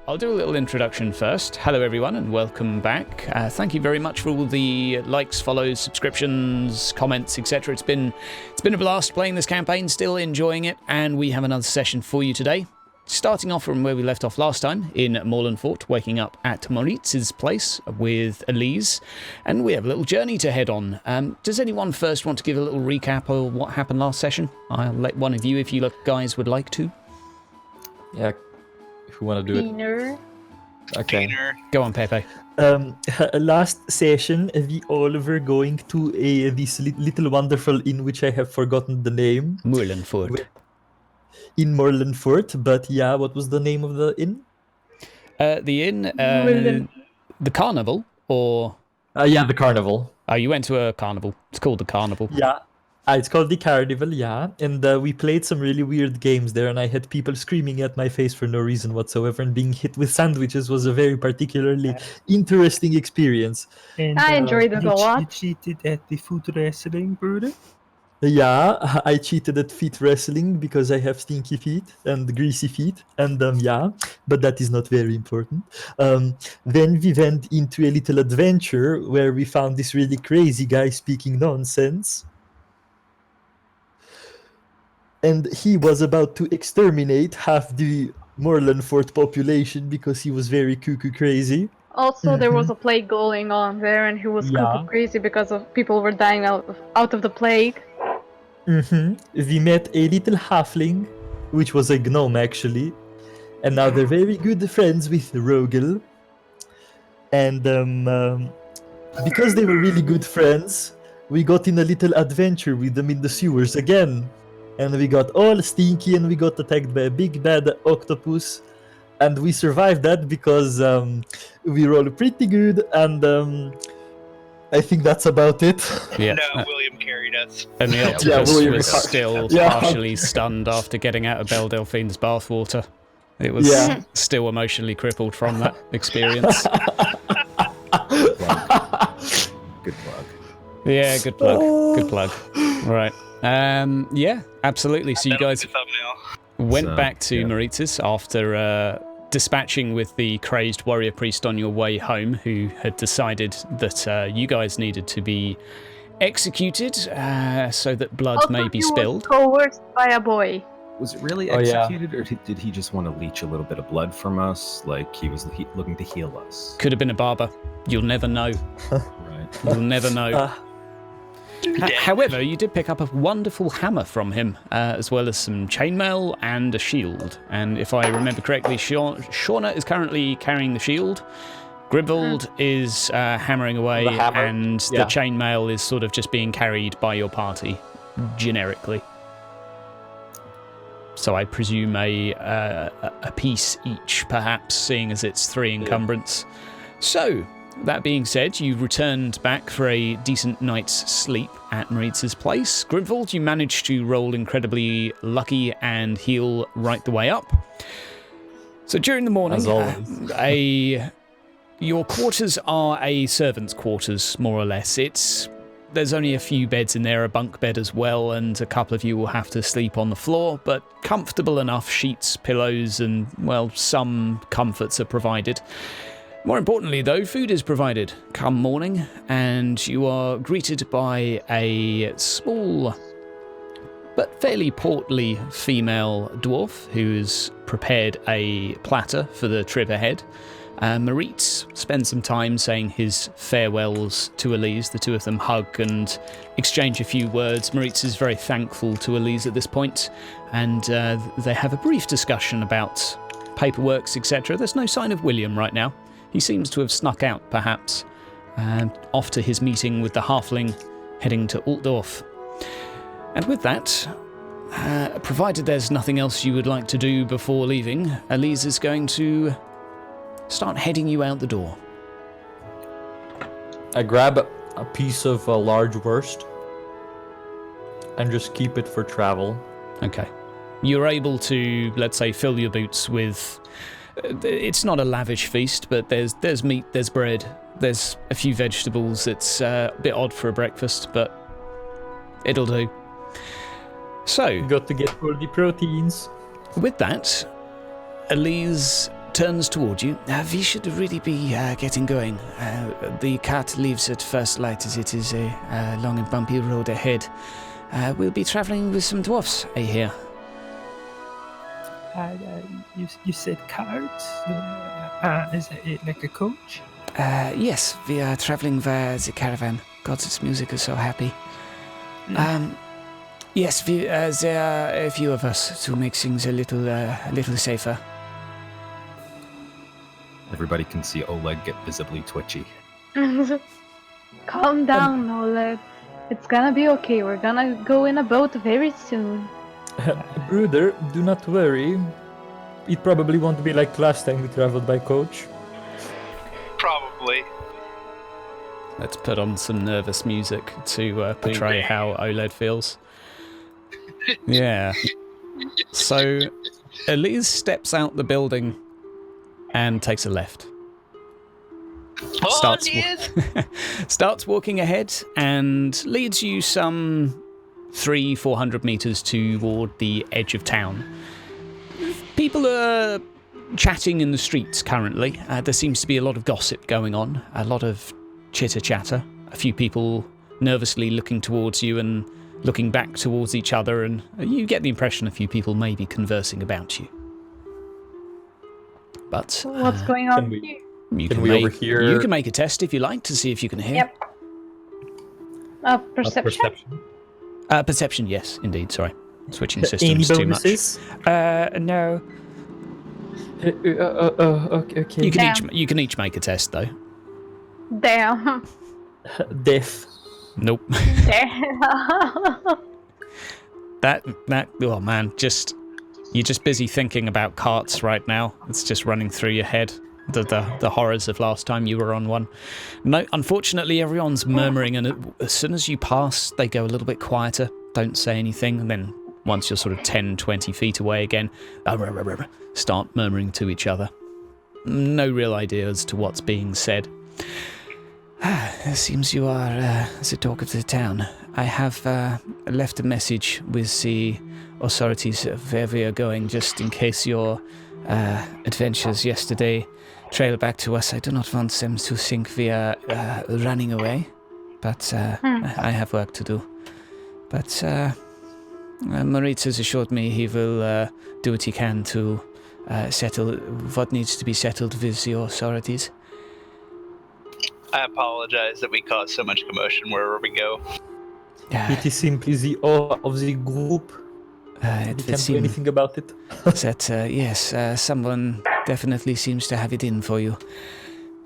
I'll do a little introduction first. Hello everyone and welcome back. Thank you very much for all the likes, follows, subscriptions, comments, etc. It's been a blast playing this campaign, still enjoying it, and we have another session for you today. Starting off from where we left off last time, in Morlanfort, waking up at Moritz's place with Elise, and we have a little journey to head on. Does anyone first want to give a little recap of what happened last session? I'll let one of you, if you guys would like to. Yeah, if you want to do Diener. it. Okay. Diener. Go on, Pepe. Last session, we all were going to this little wonderful inn, which I have forgotten the name. Morlanfort. In Morlanfort, but yeah, what was the name of the inn? The inn, the Carnival, or... Yeah, the Carnival. Oh, you went to a carnival. It's called the Carnival. Yeah, it's called the Carnival, yeah. And we played some really weird games there, and I had people screaming at my face for no reason whatsoever, and being hit with sandwiches was a very particularly interesting experience. And, I enjoyed it a lot. You cheated at the foot wrestling, Bruder? Yeah, I cheated at feet wrestling because I have stinky feet and greasy feet, and yeah, but that is not very important. Then we went into a little adventure where we found this really crazy guy speaking nonsense. And he was about to exterminate half the Morlanfort population because he was very cuckoo crazy. Also, there was a plague going on there, and he was cuckoo crazy because of people were dying out of the plague. We met a little halfling, which was a gnome actually, and now they're very good friends with Rogel. And because they were really good friends, we got in a little adventure with them in the sewers again. And we got all stinky and we got attacked by a big bad octopus. And we survived that because we rolled pretty good, and I think that's about it. Yeah. No, William carried us. And the octopus was still partially stunned after getting out of Belle Delphine's bathwater. It was still emotionally crippled from that experience. Good plug. Yeah, good plug. Good plug. Right. Yeah, absolutely. So you guys went back to Moritz's after dispatching with the crazed warrior priest on your way home, who had decided that you guys needed to be executed so that blood may be spilled. Coerced by a boy. Was it really executed, or did he just want to leech a little bit of blood from us? Like he was looking to heal us? Could have been a barber. You'll never know. Right. You'll never know. However, you did pick up a wonderful hammer from him, as well as some chainmail and a shield. And if I remember correctly, Shauna is currently carrying the shield. Grimvold is hammering away, and the chainmail is sort of just being carried by your party, generically. So I presume a piece each, perhaps, seeing as it's 3 encumbrance. So... that being said, you returned back for a decent night's sleep at Moritz's place. Grimvold, you managed to roll incredibly lucky and heal right the way up. So during the morning, as always, your quarters are a servant's quarters, more or less. There's only a few beds in there, a bunk bed as well, and a couple of you will have to sleep on the floor, but comfortable enough. Sheets, pillows, and, well, some comforts are provided. More importantly, though, food is provided come morning, and you are greeted by a small but fairly portly female dwarf who's prepared a platter for the trip ahead. Moritz spends some time saying his farewells to Elise. The two of them hug and exchange a few words. Moritz is very thankful to Elise at this point, and they have a brief discussion about paperworks, etc. There's no sign of William right now. He seems to have snuck out, perhaps, off to his meeting with the halfling, heading to Altdorf. And with that, provided there's nothing else you would like to do before leaving, Elise is going to start heading you out the door. I grab a piece of a large wurst and just keep it for travel. Okay. You're able to, let's say, fill your boots with... it's not a lavish feast, but there's meat, there's bread, there's a few vegetables. It's a bit odd for a breakfast, but it'll do. So, got to get all the proteins. With that, Elise turns toward you. We should really be getting going. The cart leaves at first light as it is a long and bumpy road ahead. We'll be travelling with some dwarfs, I hear. You said carts? Is it like a coach? Yes, we are travelling via the caravan. God, this music is so happy. Yes, there are a few of us to make things a little safer. Everybody can see Oleg get visibly twitchy. Calm down, Oleg. It's gonna be okay. We're gonna go in a boat very soon. Brother, do not worry. It probably won't be like last time we traveled by coach. Probably. Let's put on some nervous music to portray how OLED feels. Yeah. So, Elise steps out the building and takes a left. Starts walking ahead and leads you some 300-400 meters toward the edge of town. People are chatting in the streets currently. There seems to be a lot of gossip going on, a lot of chitter-chatter. A few people nervously looking towards you and looking back towards each other, and you get the impression a few people may be conversing about you. But what's going on here? You can make a test if you like to see if you can hear. Yep. Perception? Perception, yes, indeed. Sorry. Switching systems Any too bonuses? much. No. Okay. You can each make a test though. Damn. Death. Nope. Damn. that oh man, you're just busy thinking about carts right now. It's just running through your head. The horrors of last time you were on one. No, unfortunately everyone's murmuring, and as soon as you pass they go a little bit quieter, don't say anything, and then once you're sort of 10-20 feet away again, start murmuring to each other. No real idea as to what's being said. It seems you are the talk of the town. I have left a message with the authorities of where we are going, just in case your adventures yesterday trail back to us. I do not want them to think we are running away, but I have work to do. But Moritz has assured me he will do what he can to settle what needs to be settled with the authorities. I apologize that we caused so much commotion wherever we go. It is simply the awe of the group. We can't do anything about it. Yes, someone definitely seems to have it in for you.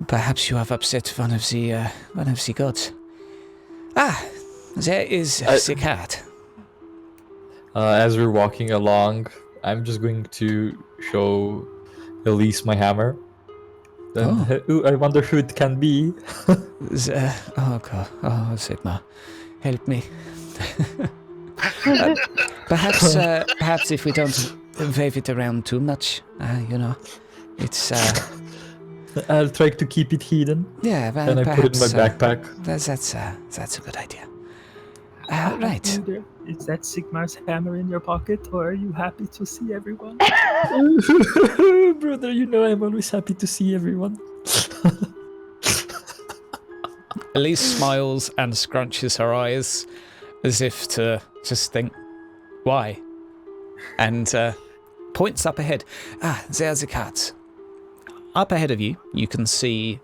Perhaps you have upset one of the gods. There is the cat. As we're walking along, I'm just going to show Elise my hammer. I wonder who it can be. Oh God! Oh Sigma, help me. Perhaps if we don't wave it around too much, it's. I'll try to keep it hidden. Yeah, well, and I put it in my backpack. That's a good idea. Right. Is that Sigmar's hammer in your pocket, or are you happy to see everyone? Brother, I'm always happy to see everyone. Elise smiles and scrunches her eyes as if to just think, why? And points up ahead. There's the carts. Up ahead of you, you can see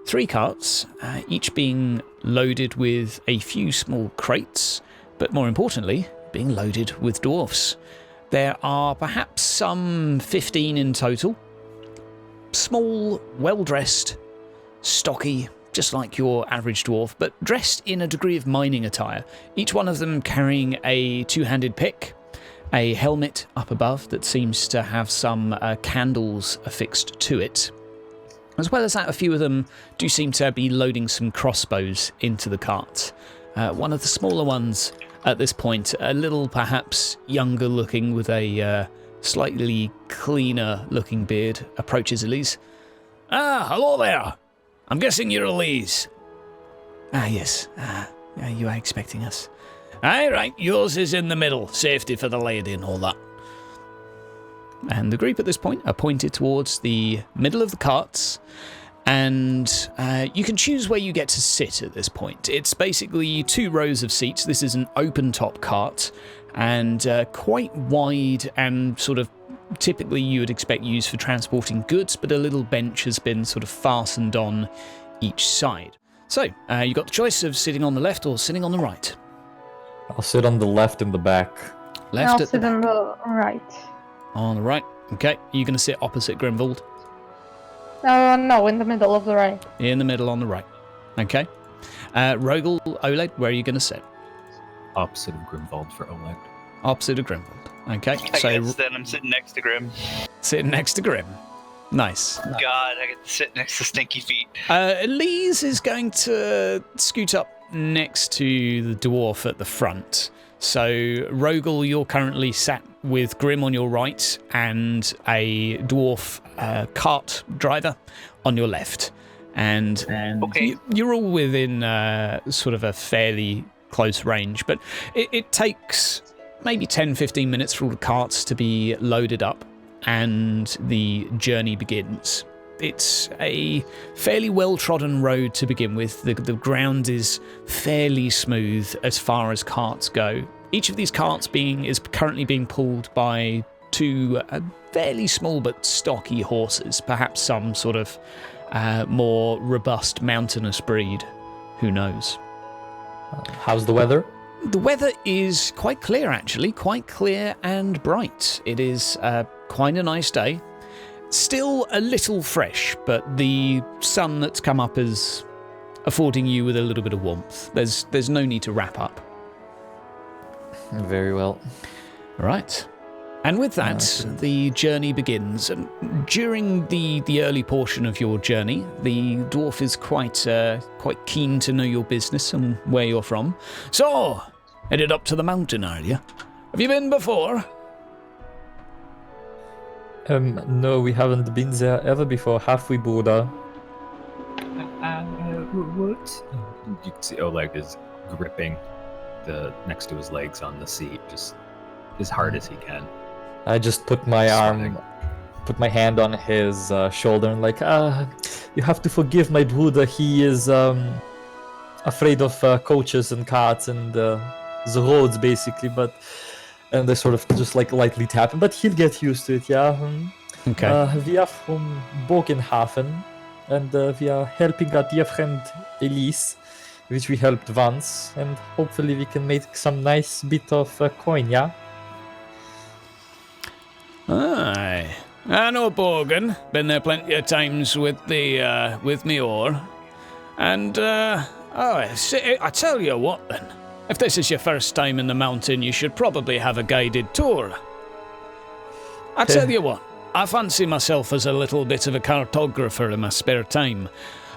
3 carts, each being loaded with a few small crates, but more importantly, being loaded with dwarfs. There are perhaps some 15 in total. Small, well-dressed, stocky, just like your average dwarf, but dressed in a degree of mining attire. Each one of them carrying a 2-handed pick, a helmet up above that seems to have some candles affixed to it. As well as that, a few of them do seem to be loading some crossbows into the cart. One of the smaller ones at this point, a little perhaps younger looking with a slightly cleaner looking beard, approaches Elise. Hello there. I'm guessing you're Elise. Yes. You are expecting us. Aye, right. Yours is in the middle. Safety for the lady and all that. And the group at this point are pointed towards the middle of the carts, and you can choose where you get to sit at this point. It's basically 2 rows of seats. This is an open-top cart, and quite wide and sort of typically you would expect used for transporting goods, but a little bench has been sort of fastened on each side. So, you've got the choice of sitting on the left or sitting on the right. I'll sit on the left in the back. Left I'll at the sit on the right. On the right. Okay, you're going to sit opposite Grimvold. No, in the middle of the right. In the middle on the right. Okay. Rogel, Oleg, where are you going to sit? Opposite of Grimwald for Oleg. Opposite of Grimvold. Okay, I guess then I'm sitting next to Grim. sitting next to Grim. Nice. God, I get to sit next to Stinky Feet. Elise is going to scoot up next to the dwarf at the front. So, Rogel, you're currently sat with Grim on your right and a dwarf cart driver on your left. And Okay. you're all within sort of a fairly close range, but it takes maybe 10-15 minutes for all the carts to be loaded up and the journey begins. It's a fairly well-trodden road to begin with. The ground is fairly smooth as far as carts go. Each of these carts is currently being pulled by 2 fairly small but stocky horses, perhaps some sort of more robust mountainous breed. Who knows? How's the weather? The weather is quite clear, actually, quite clear and bright. It is quite a nice day. Still a little fresh, but the sun that's come up is affording you with a little bit of warmth. There's no need to wrap up. Very well. Right. And with that, the journey begins. And during the early portion of your journey, the dwarf is quite keen to know your business and where you're from. So, headed up to the mountain, are you? Have you been before? No, we haven't been there ever before, have we, Buddha? What? You can see Oleg is gripping next to his legs on the seat, just as hard as he can. I just put my hand on his shoulder and you have to forgive my Buddha. He is afraid of coaches and carts and the roads, basically. And I sort of just lightly tap him, but he'll get used to it. Yeah. Okay. We are from Bogenhafen, and we are helping our dear friend Elise, which we helped once, and hopefully we can make some nice bit of coin. Yeah. Aye. I know Borgen. Been there plenty of times with me oar. And, I tell you what then. If this is your first time in the mountain, you should probably have a guided tour. I tell you what, I fancy myself as a little bit of a cartographer in my spare time.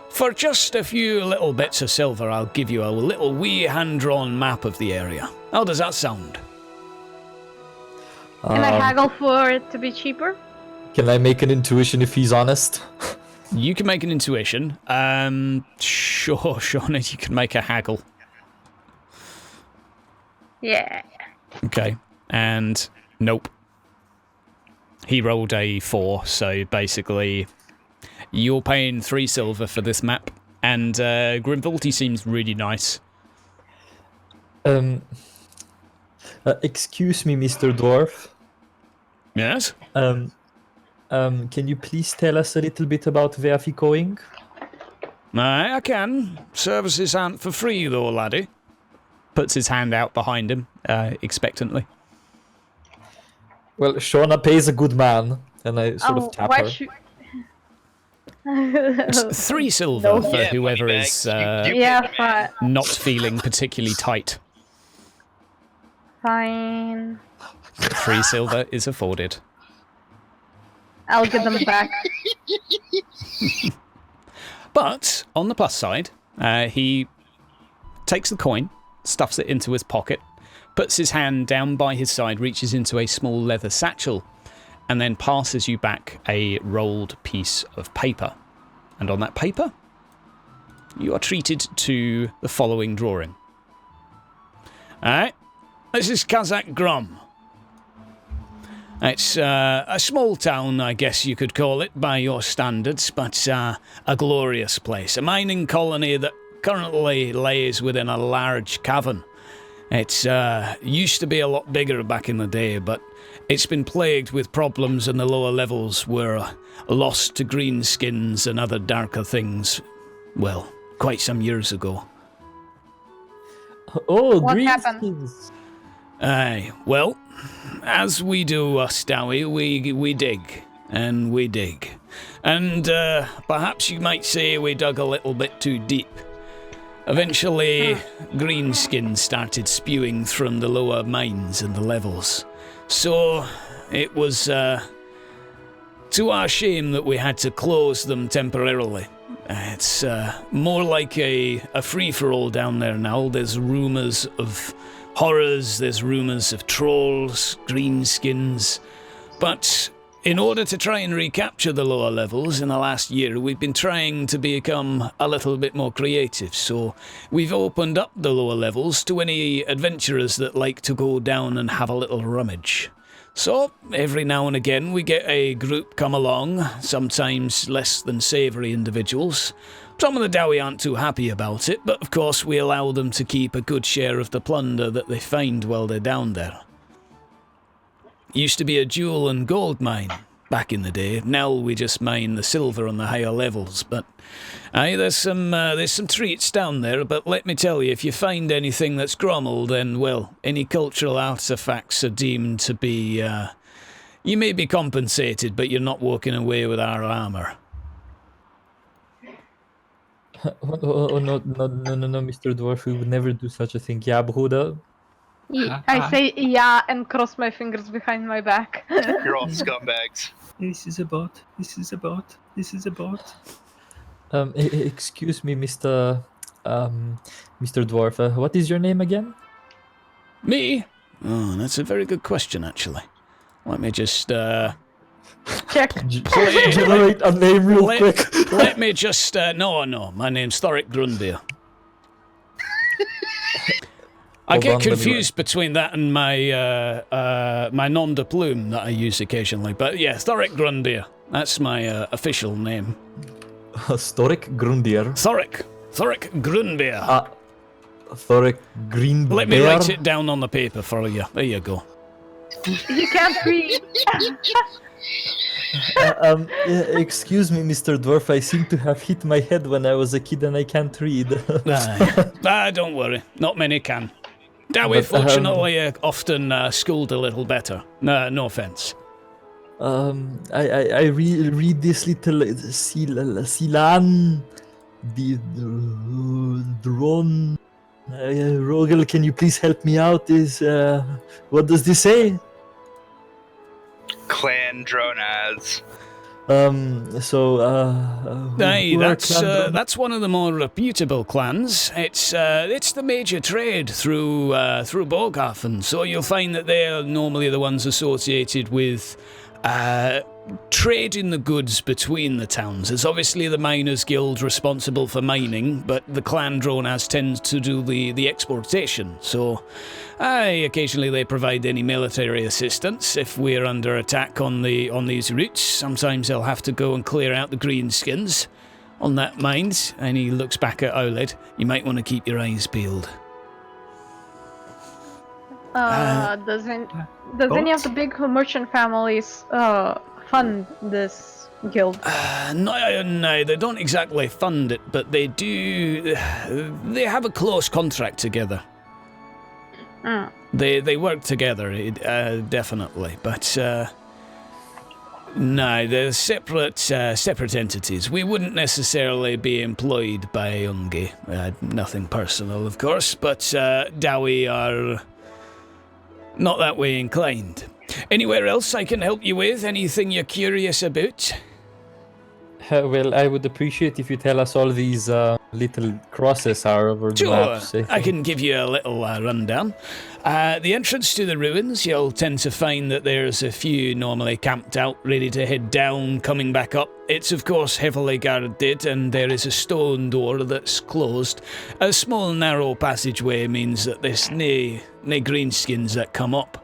For just a few little bits of silver, I'll give you a little wee hand-drawn map of the area. How does that sound? Can I haggle for it to be cheaper? Can I make an intuition if he's honest? You can make an intuition. Sure, Shauna, you can make a haggle. Yeah. Okay, and nope. He rolled a 4, so basically you're paying 3 silver for this map, and Grimvalti seems really nice. Excuse me, Mr. Dwarf. Yes? Can you please tell us a little bit about where we're going? I can. Services aren't for free, though, laddie. Puts his hand out behind him, expectantly. Well, Shauna pays a good man, and I sort of tap her. It's 3 silver for Yeah, whoever money is Yeah, not feeling particularly tight. fine. 3 silver is afforded. I'll give them back. But, on the plus side, he takes the coin, stuffs it into his pocket, puts his hand down by his side, reaches into a small leather satchel, and then passes you back a rolled piece of paper. And on that paper, you are treated to the following drawing. Alright, this is Kazakh Grom. It's a small town, I guess you could call it, by your standards, but a glorious place. A mining colony that currently lays within a large cavern. It used to be a lot bigger back in the day, but it's been plagued with problems, and the lower levels were lost to greenskins and other darker things, well, quite some years ago. Oh, What green happened? skins. Aye, well, as we do us, Dowie, we dig, and we dig. And perhaps you might say we dug a little bit too deep. Eventually, greenskins started spewing from the lower mines and the levels. So, it was to our shame that we had to close them temporarily. It's more like a free-for-all down there now. There's rumours of horrors, there's rumours of trolls, greenskins. But in order to try and recapture the lower levels in the last year, we've been trying to become a little bit more creative. So we've opened up the lower levels to any adventurers that like to go down and have a little rummage. So every now and again we get a group come along, sometimes less than savoury individuals. Some of the Dowie aren't too happy about it, but of course we allow them to keep a good share of the plunder that they find while they're down there. Used to be a jewel and gold mine back in the day. Now we just mine the silver on the higher levels. But aye, there's some treats down there. But let me tell you, if you find anything that's grommeled, then well, any cultural artifacts are deemed to be. You may be compensated, but you're not walking away with our armor. Oh, no, Mr. Dwarf, we would never do such a thing. Yeah, Bruder. I say yeah and cross my fingers behind my back. You're all scumbags. This is a bot. This is a bot. This is a bot. Excuse me, Mr. Dwarf. What is your name again? Me? Oh, that's a very good question, actually. Let me just Check. Generate a name real quick. Let me just no, my name's Thoric Grundbeer. I get confused between that and my nom de plume that I use occasionally. But yeah, Thoric Grundbeer. That's my official name. Thoric Grundier. Thoric Grundbeer. Thoric Green Let me Bear? write it down on the paper for you. There you go. You can't read. Excuse me, Mr. Dwarf. I seem to have hit my head when I was a kid and I can't read. Don't worry. Not many can. Dowie, fortunately, often schooled a little better. No offense. I read this little Silan, the drone. Rogel, can you please help me out? What does this say? Clan drone ads. Aye, that's one of the more reputable clans. It's the major trade through Borghafen, so you'll find that they're normally the ones associated with trading the goods between the towns. It's obviously the Miners' Guild responsible for mining, but the clan Dronas tends to do the exportation. So, occasionally they provide any military assistance if we're under attack on these routes. Sometimes they'll have to go and clear out the greenskins. On that mind, and he looks back at Oled, you might want to keep your eyes peeled. Does any of the big merchant families fund this guild? No, they don't exactly fund it, but they do. They have a close contract together. They work together, definitely, but no, they're separate entities. We wouldn't necessarily be employed by Ungi. Nothing personal, of course, but Dowie are not that way inclined. Anywhere else I can help you with? Anything you're curious about? Well, I would appreciate if you tell us all these little crosses are over the map. Sure, I can give you a little rundown. The entrance to the ruins, you'll tend to find that there's a few normally camped out, ready to head down, coming back up. It's of course heavily guarded, and there is a stone door that's closed. A small narrow passageway means that there's nae greenskins that come up.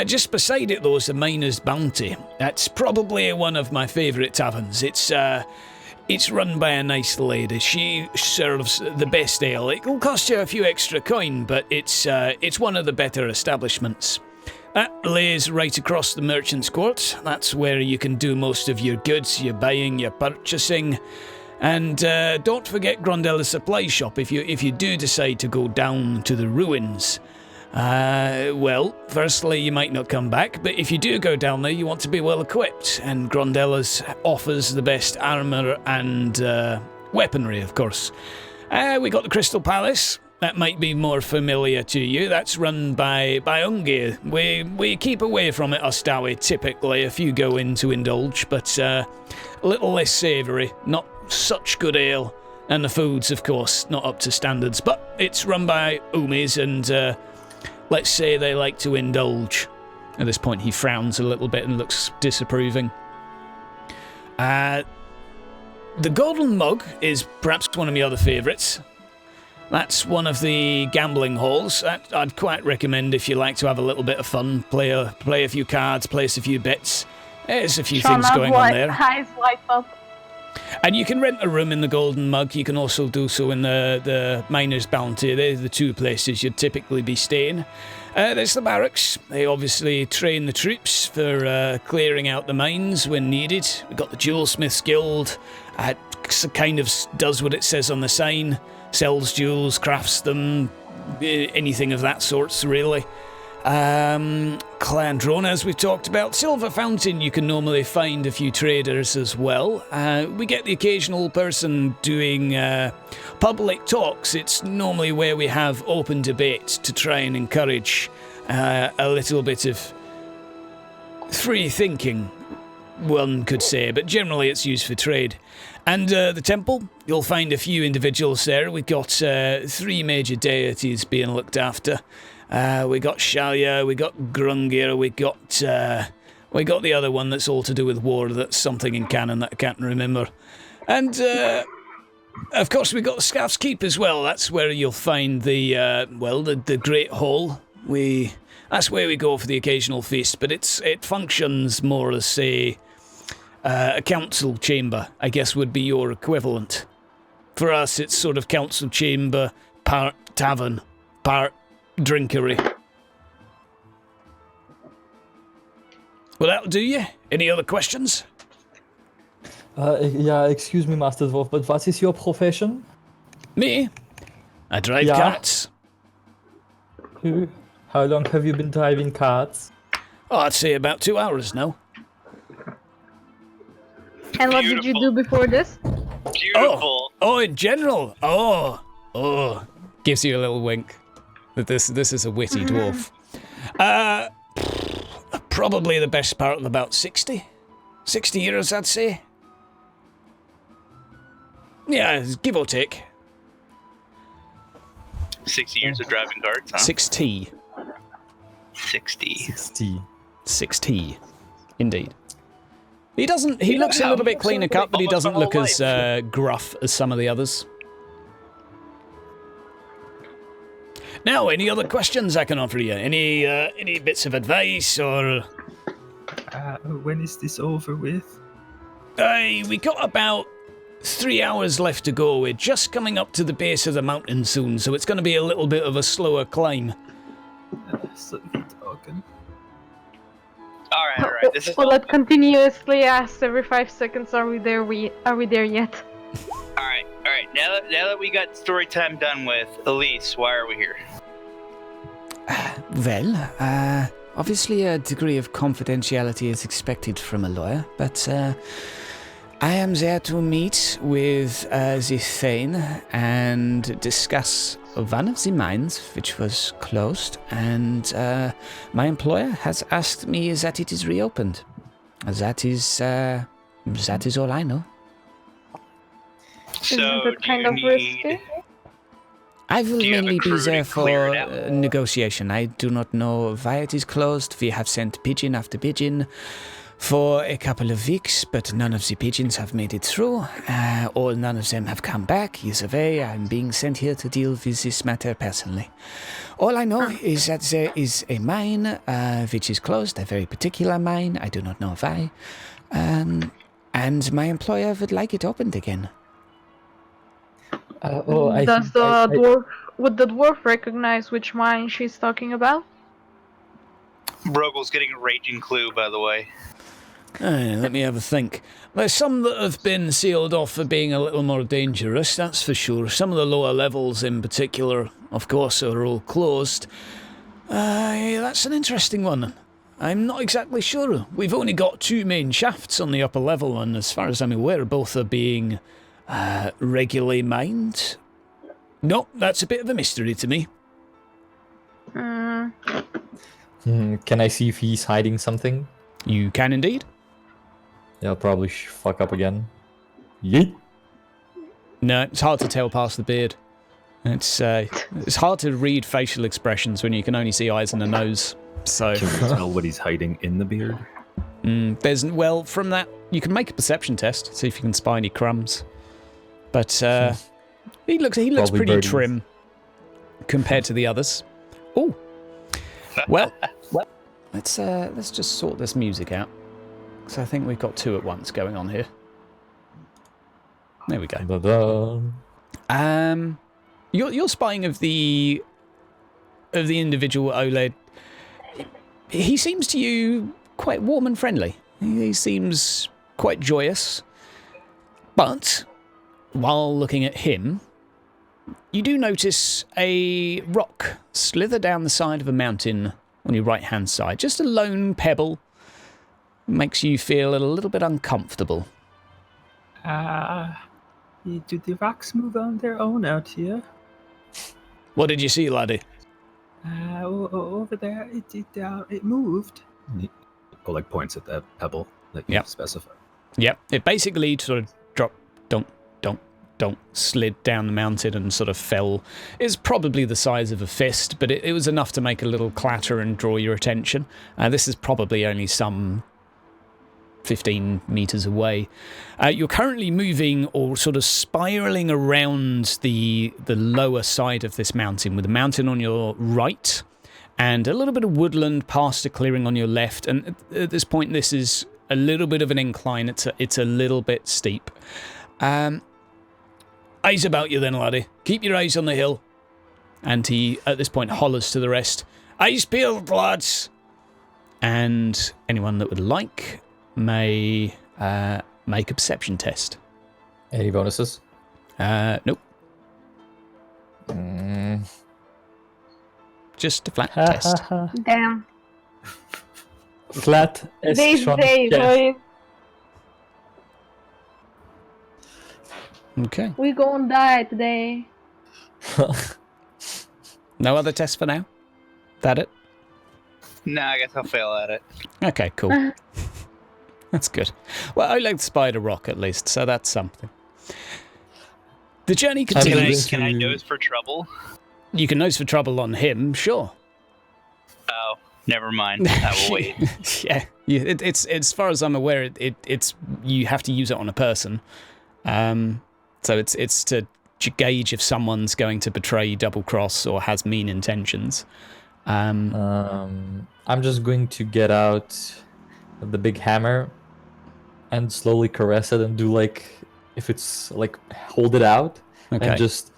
Just beside it, though, is the Miner's Bounty. That's probably one of my favourite taverns. It's run by a nice lady. She serves the best ale. It'll cost you a few extra coin, but it's one of the better establishments. That lays right across the Merchant's Court. That's where you can do most of your goods, your buying, your purchasing. And don't forget Grondella's supply shop if you do decide to go down to the ruins. Well, firstly, you might not come back, but if you do go down there, you want to be well equipped. And Grondella's offers the best armour and weaponry, of course. We got the Crystal Palace. That might be more familiar to you. That's run by Ungir. We keep away from it, Ostawi, typically, if you go in to indulge, but a little less savoury, not such good ale, and the food's, of course, not up to standards, but it's run by Umis, and let's say they like to indulge. At this point, he frowns a little bit and looks disapproving. The Golden Mug is perhaps one of my other favourites. That's one of the gambling halls. I'd quite recommend if you like to have a little bit of fun, play a few cards, place a few bets. There's a few things going on there. Eyes light up. And you can rent a room in the Golden Mug. You can also do so in the Miner's Bounty. They're the two places you'd typically be staying. There's the barracks. They obviously train the troops for clearing out the mines when needed. We've got the Jewelsmiths Guild. Kind of does what it says on the sign. Sells jewels, crafts them, anything of that sort, really. Clandrona, as we've talked about. Silver Fountain, you can normally find a few traders as well. We get the occasional person doing public talks. It's normally where we have open debate to try and encourage a little bit of free thinking, one could say, but generally it's used for trade. And the temple, you'll find a few individuals there. We've got 3 major deities being looked after. We got Shalia, we got Grungir, we got the other one that's all to do with war. That's something in canon that I can't remember. And of course we got the Scaff's Keep as well. That's where you'll find the Great Hall. That's where we go for the occasional feast, but it functions more as a council chamber, I guess would be your equivalent. For us, it's sort of council chamber, part tavern, part drinkery. Well, that'll do you. Any other questions? Yeah, excuse me, Master Dwarf, but what is your profession? Me? I drive carts. How long have you been driving carts? Oh, I'd say about 2 hours now. And what did you do before this? Beautiful. Oh, in general? Oh. Gives you a little wink. That this is a witty dwarf. Probably the best part of about 60 years, I'd say. Yeah, give or take. 60 years of driving carts, huh? 60. 60. Indeed. He looks a little bit cleaner cut, but he doesn't look as gruff as some of the others. Now, any other questions I can offer you? Any bits of advice or? When is this over with? We got about 3 hours left to go. We're just coming up to the base of the mountain soon, so it's going to be a little bit of a slower climb. So we're talking. All right. This is Will it continuously ask every 5 seconds, are we there yet? all right. Now that we got story time done with Elise, why are we here? Well, obviously a degree of confidentiality is expected from a lawyer, but I am there to meet with the Thane and discuss one of the mines which was closed, and my employer has asked me that it is reopened. That is all I know. So, Isn't it kind do of you need... risky? I will Do you have a mainly be crew to there clear for it out? negotiation. I do not know why it is closed. We have sent pigeon after pigeon for a couple of weeks, but none of the pigeons have made it through, or none of them have come back. Either way, I'm being sent here to deal with this matter personally. All I know is that there is a mine which is closed, a very particular mine. I do not know why. And my employer would like it opened again. Would the dwarf recognize which mine she's talking about? Rogel's getting a raging clue, by the way. Let me have a think. There's some that have been sealed off for being a little more dangerous, that's for sure. Some of the lower levels in particular, of course, are all closed. That's an interesting one. I'm not exactly sure. We've only got 2 main shafts on the upper level, and as far as I'm aware, both are being regularly mined. No, that's a bit of a mystery to me. Can I see if he's hiding something? You can indeed. Yeah, I'll probably fuck up again. Yeet. No, it's hard to tell past the beard. It's hard to read facial expressions when you can only see eyes and a nose. So Can we tell what he's hiding in the beard? From that, you can make a perception test, see if you can spy any crumbs. But he looks Probably pretty birdies. trim compared to the others. Oh, well, let's just sort this music out. So I think we've got 2 at once going on here. There we go. Da-da. You're spying of the individual OLED. He seems to you quite warm and friendly. He seems quite joyous. But while looking at him, you do notice a rock slither down the side of a mountain on your right-hand side. Just a lone pebble. Makes you feel a little bit uncomfortable. Do the rocks move on their own out here? What did you see, laddie? Over there, it moved. Oleg points at that pebble that you Yep. specified. Yep, it basically sort of dropped, don't, slid down the mountain and sort of fell. It's probably the size of a fist, but it was enough to make a little clatter and draw your attention. This is probably only some 15 meters away. You're currently moving or sort of spiraling around the lower side of this mountain, with the mountain on your right and a little bit of woodland past a clearing on your left. And at this point, this is a little bit of an incline. It's a little bit steep. Eyes about you then, laddie. Keep your eyes on the hill. And he, at this point, hollers to the rest. Eyes peeled, lads! And anyone that would like may make a perception test. Any bonuses? Nope. Just a flat test. Damn. Flat They escalation say, test. boy, Okay. we gonna die today. No other tests for now? That it? Nah, I guess I'll fail at it. Okay, cool. That's good. Well, I like Spider Rock at least, so that's something. The journey Can continues. I nose for trouble? You can nose for trouble on him, sure. Oh, never mind. I will wait. Yeah, it's as far as I'm aware, it's you have to use it on a person. So it's to gauge if someone's going to betray, double cross, or has mean intentions. I'm just going to get out the big hammer and slowly caress it and do like, if it's like, hold it out Okay. and just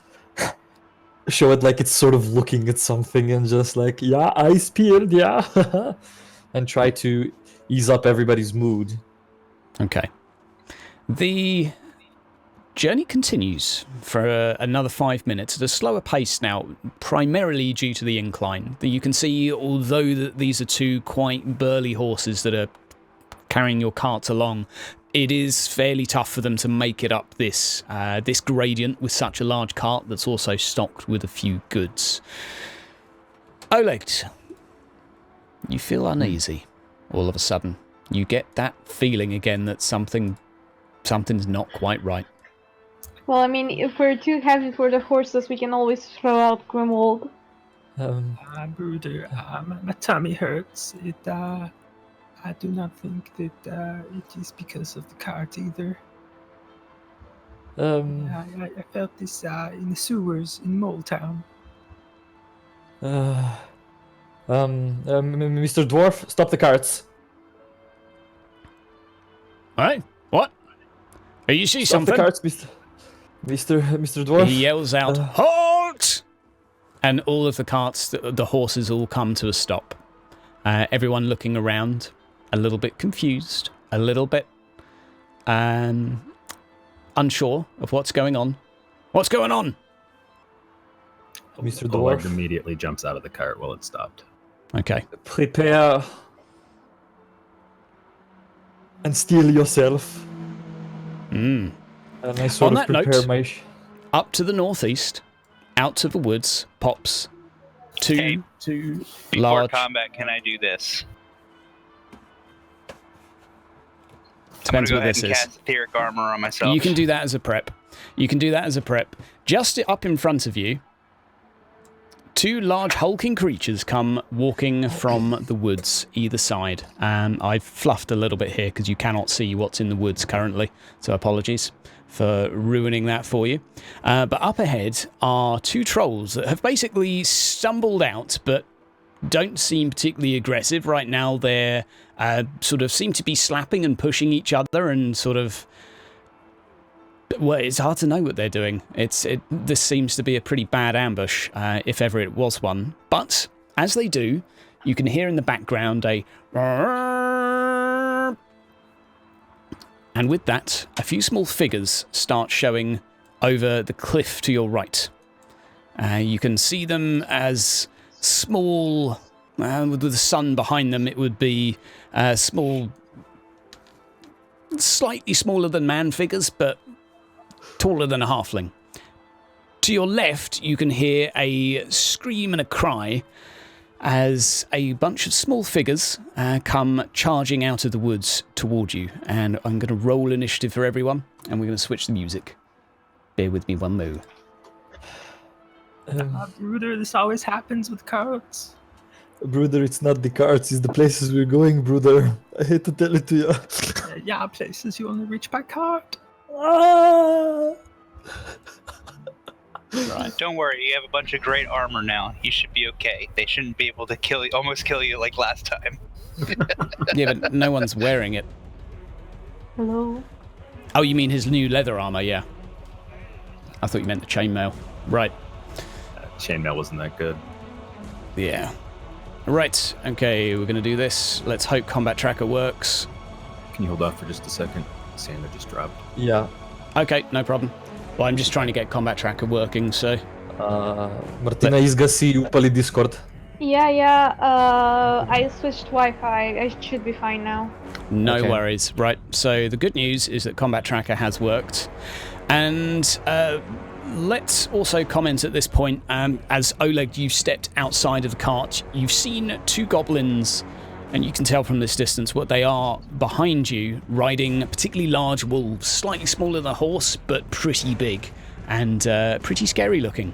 show it like it's sort of looking at something and just like, yeah, eyes peeled, yeah. And try to ease up everybody's mood. Okay. The journey continues for another 5 minutes at a slower pace now, primarily due to the incline. You can see, although these are 2 quite burly horses that are carrying your cart along, it is fairly tough for them to make it up this gradient with such a large cart that's also stocked with a few goods. Oleg, you feel uneasy all of a sudden. You get that feeling again that something's not quite right. Well, I mean, if we're too heavy for the horses, we can always throw out Grimwald. Bruder, my tummy hurts. I do not think that it is because of the cart either. I felt this in the sewers in Mole Town. Mr. Dwarf, stop the carts. Right? What? You see Stop something? the carts, Mr. Dwarf. He yells out, "Halt!" And all of the carts, the horses all come to a stop. Everyone looking around, a little bit confused, a little bit unsure of what's going on. What's going on? Mr. Oleg Dwarf, immediately jumps out of the cart while it stopped. Okay. prepare and steel yourself. Mm. And I sort On of that prepare note, my... Up to the northeast, out of the woods, pops Hey, two before large... combat, can I do this? Depends I'm what gonna go this ahead and is. cast etheric armor on myself. You can do that as a prep. Just up in front of you, two large hulking creatures come walking from the woods either side. I've fluffed a little bit here because you cannot see what's in the woods currently, so apologies for ruining that for you. But up ahead are two trolls that have basically stumbled out but don't seem particularly aggressive. Right now they're sort of seem to be slapping and pushing each other and sort of... Well, it's hard to know what they're doing. This seems to be a pretty bad ambush, if ever it was one. But as they do, you can hear in the background a... And with that, a few small figures start showing over the cliff to your right. You can see them as small... with the sun behind them, it would be small... Slightly smaller than man figures, but taller than a halfling. To your left, you can hear a scream and a cry as a bunch of small figures come charging out of the woods toward you. And I'm going to roll initiative for everyone, and we're going to switch the music. Bear with me one mo. Bruder, this always happens with carts. Brother, it's not the carts, it's the places we're going, brother. I hate to tell it to you. Yeah, places you only reach by cart. Right. Don't worry, you have a bunch of great armor now. You should be okay. They shouldn't be able to almost kill you like last time. Yeah, but no one's wearing it. Hello? Oh, you mean his new leather armor, yeah. I thought you meant the chainmail. Right. Chainmail wasn't that good. Yeah. Right, okay, we're going to do this. Let's hope combat tracker works. Can you hold off for just a second? Santa just dropped. Yeah. Okay, no problem. Well, I'm just trying to get combat tracker working, so... Martina, izgasi upali Discord. Yeah, I switched Wi-Fi. I should be fine now. No Okay. worries. Right, so the good news is that combat tracker has worked. And let's also comment at this point, as Oleg, you've stepped outside of the cart, you've seen two goblins, and you can tell from this distance what they are behind you, riding particularly large wolves, slightly smaller than a horse, but pretty big, and pretty scary looking.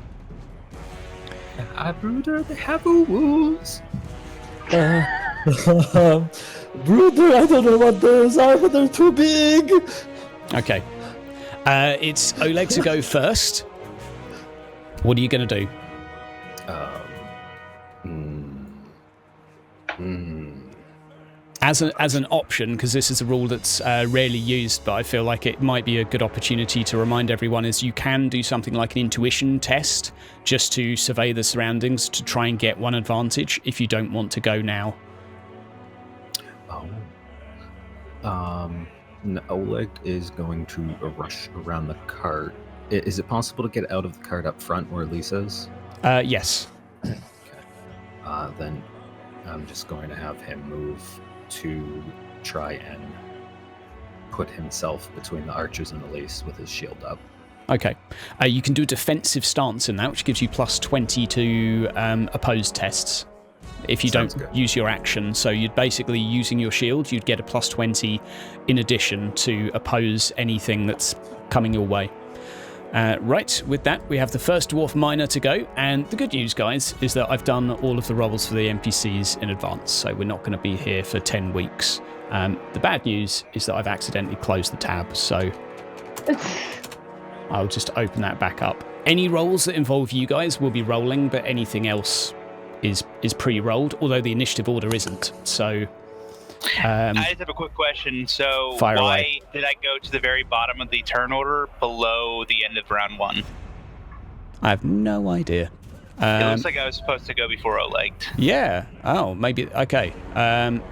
Bruder, they have wolves. Brother, I don't know what those are, but they're too big. Okay. It's Oleg to go first. What are you going to do? As an option, because this is a rule that's rarely used, but I feel like it might be a good opportunity to remind everyone, is you can do something like an intuition test just to survey the surroundings to try and get one advantage if you don't want to go now. Oleg is going to rush around the cart. Is it possible to get out of the cart up front where Elise is? Yes. Okay. Then I'm just going to have him move to try and put himself between the archers and Elise with his shield up. Okay. You can do a defensive stance in that, which gives you plus 20 to opposed tests if you Sounds don't good. use your action. So you'd basically, using your shield, you'd get a plus 20 in addition to oppose anything that's coming your way. Right, with that, we have the first dwarf miner to go, and the good news, guys, is that I've done all of the rolls for the NPCs in advance, so we're not going to be here for 10 weeks. The bad news is that I've accidentally closed the tab, so I'll just open that back up. Any rolls that involve you guys will be rolling, but anything else is pre-rolled, although the initiative order isn't, so... I just have a quick question. So Fire why away. did I go to the very bottom of the turn order below the end of round 1? I have no idea. It looks like I was supposed to go before Oleged. Yeah. Oh, maybe. Okay.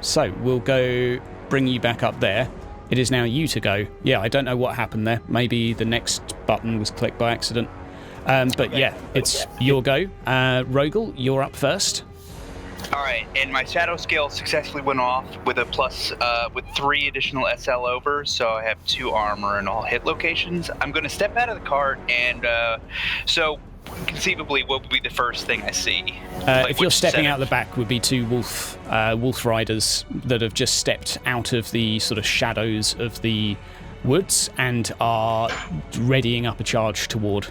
So we'll go bring you back up there. It is now you to go. Yeah, I don't know what happened there. Maybe the next button was clicked by accident. But Okay. yeah, it's your go. Rogel, you're up first. All right, and my shadow scale successfully went off with a plus, with 3 additional SL over, so I have 2 armor in all hit locations. I'm going to step out of the cart, and so conceivably, what would be the first thing I see? If you're stepping out the back, would be 2 wolf riders that have just stepped out of the sort of shadows of the woods and are readying up a charge toward.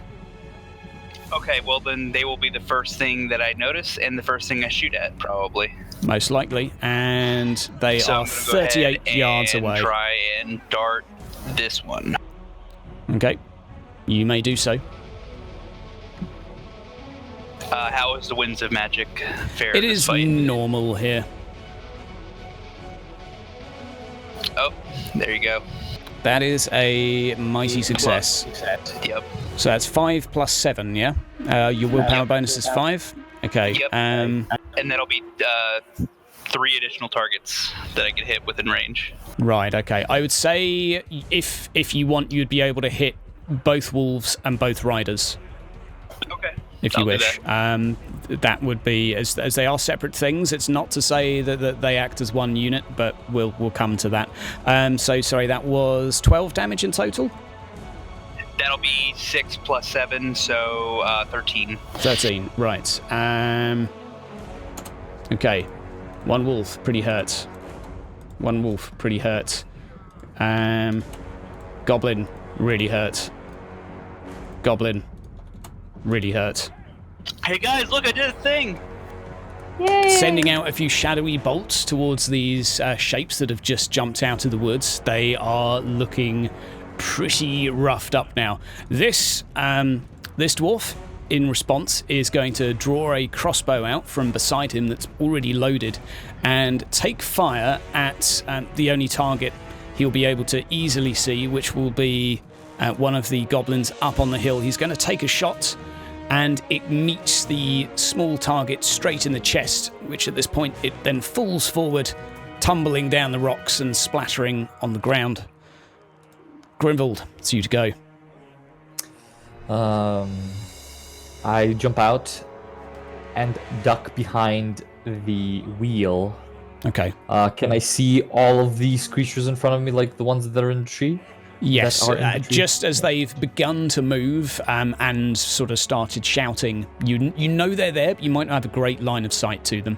Okay, well then they will be the first thing that I notice and the first thing I shoot at, probably. Most likely, and they So are I'm gonna go 38 ahead yards and away. Try and dart this one. Okay, you may do so. How is the Winds of Magic fare? It this is fight? normal here. Oh, there you go. That is a mighty success. Yep. So that's 5 plus 7, yeah? Your willpower bonus is 5? Okay. Yep. And that'll be 3 additional targets that I can hit within range. Right, okay. I would say if you want, you'd be able to hit both wolves and both riders. Okay. If you I'll do wish. That would be, as they are separate things, it's not to say that they act as one unit, but we'll come to that. So, sorry, that was 12 damage in total? That'll be 6 plus 7, so 13. 13, right. Okay. One wolf, pretty hurt. One wolf, pretty hurt. Goblin, really hurt. Goblin, really hurt. Hey guys, look, I did a thing! Yay! Sending out a few shadowy bolts towards these shapes that have just jumped out of the woods. They are looking pretty roughed up now. This dwarf, in response, is going to draw a crossbow out from beside him that's already loaded and take fire at the only target he'll be able to easily see, which will be one of the goblins up on the hill. He's going to take a shot, and it meets the small target straight in the chest, which at this point it then falls forward, tumbling down the rocks and splattering on the ground. Grimvald, it's you to go. I jump out and duck behind the wheel. Okay. Can I see all of these creatures in front of me, like the ones that are in the tree? Yes, That are in the tree? just as they've begun to move and sort of started shouting, you know they're there, but you might not have a great line of sight to them.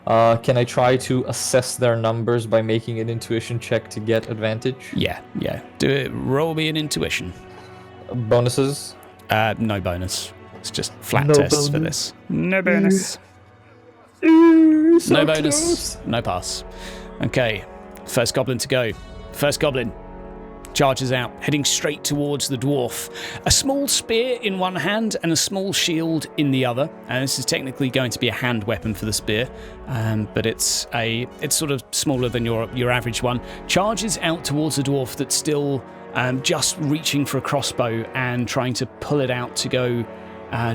Can I try to assess their numbers by making an intuition check to get advantage? Yeah. Do it. Roll me an intuition. Bonuses? No bonus. It's just flat No tests for bonus? this. No bonus. So No bonus. close. No pass. Okay. First goblin to go. First goblin charges out, heading straight towards the dwarf. A small spear in one hand and a small shield in the other. And this is technically going to be a hand weapon for the spear, but it's sort of smaller than your average one. Charges out towards the dwarf that's still just reaching for a crossbow and trying to pull it out to go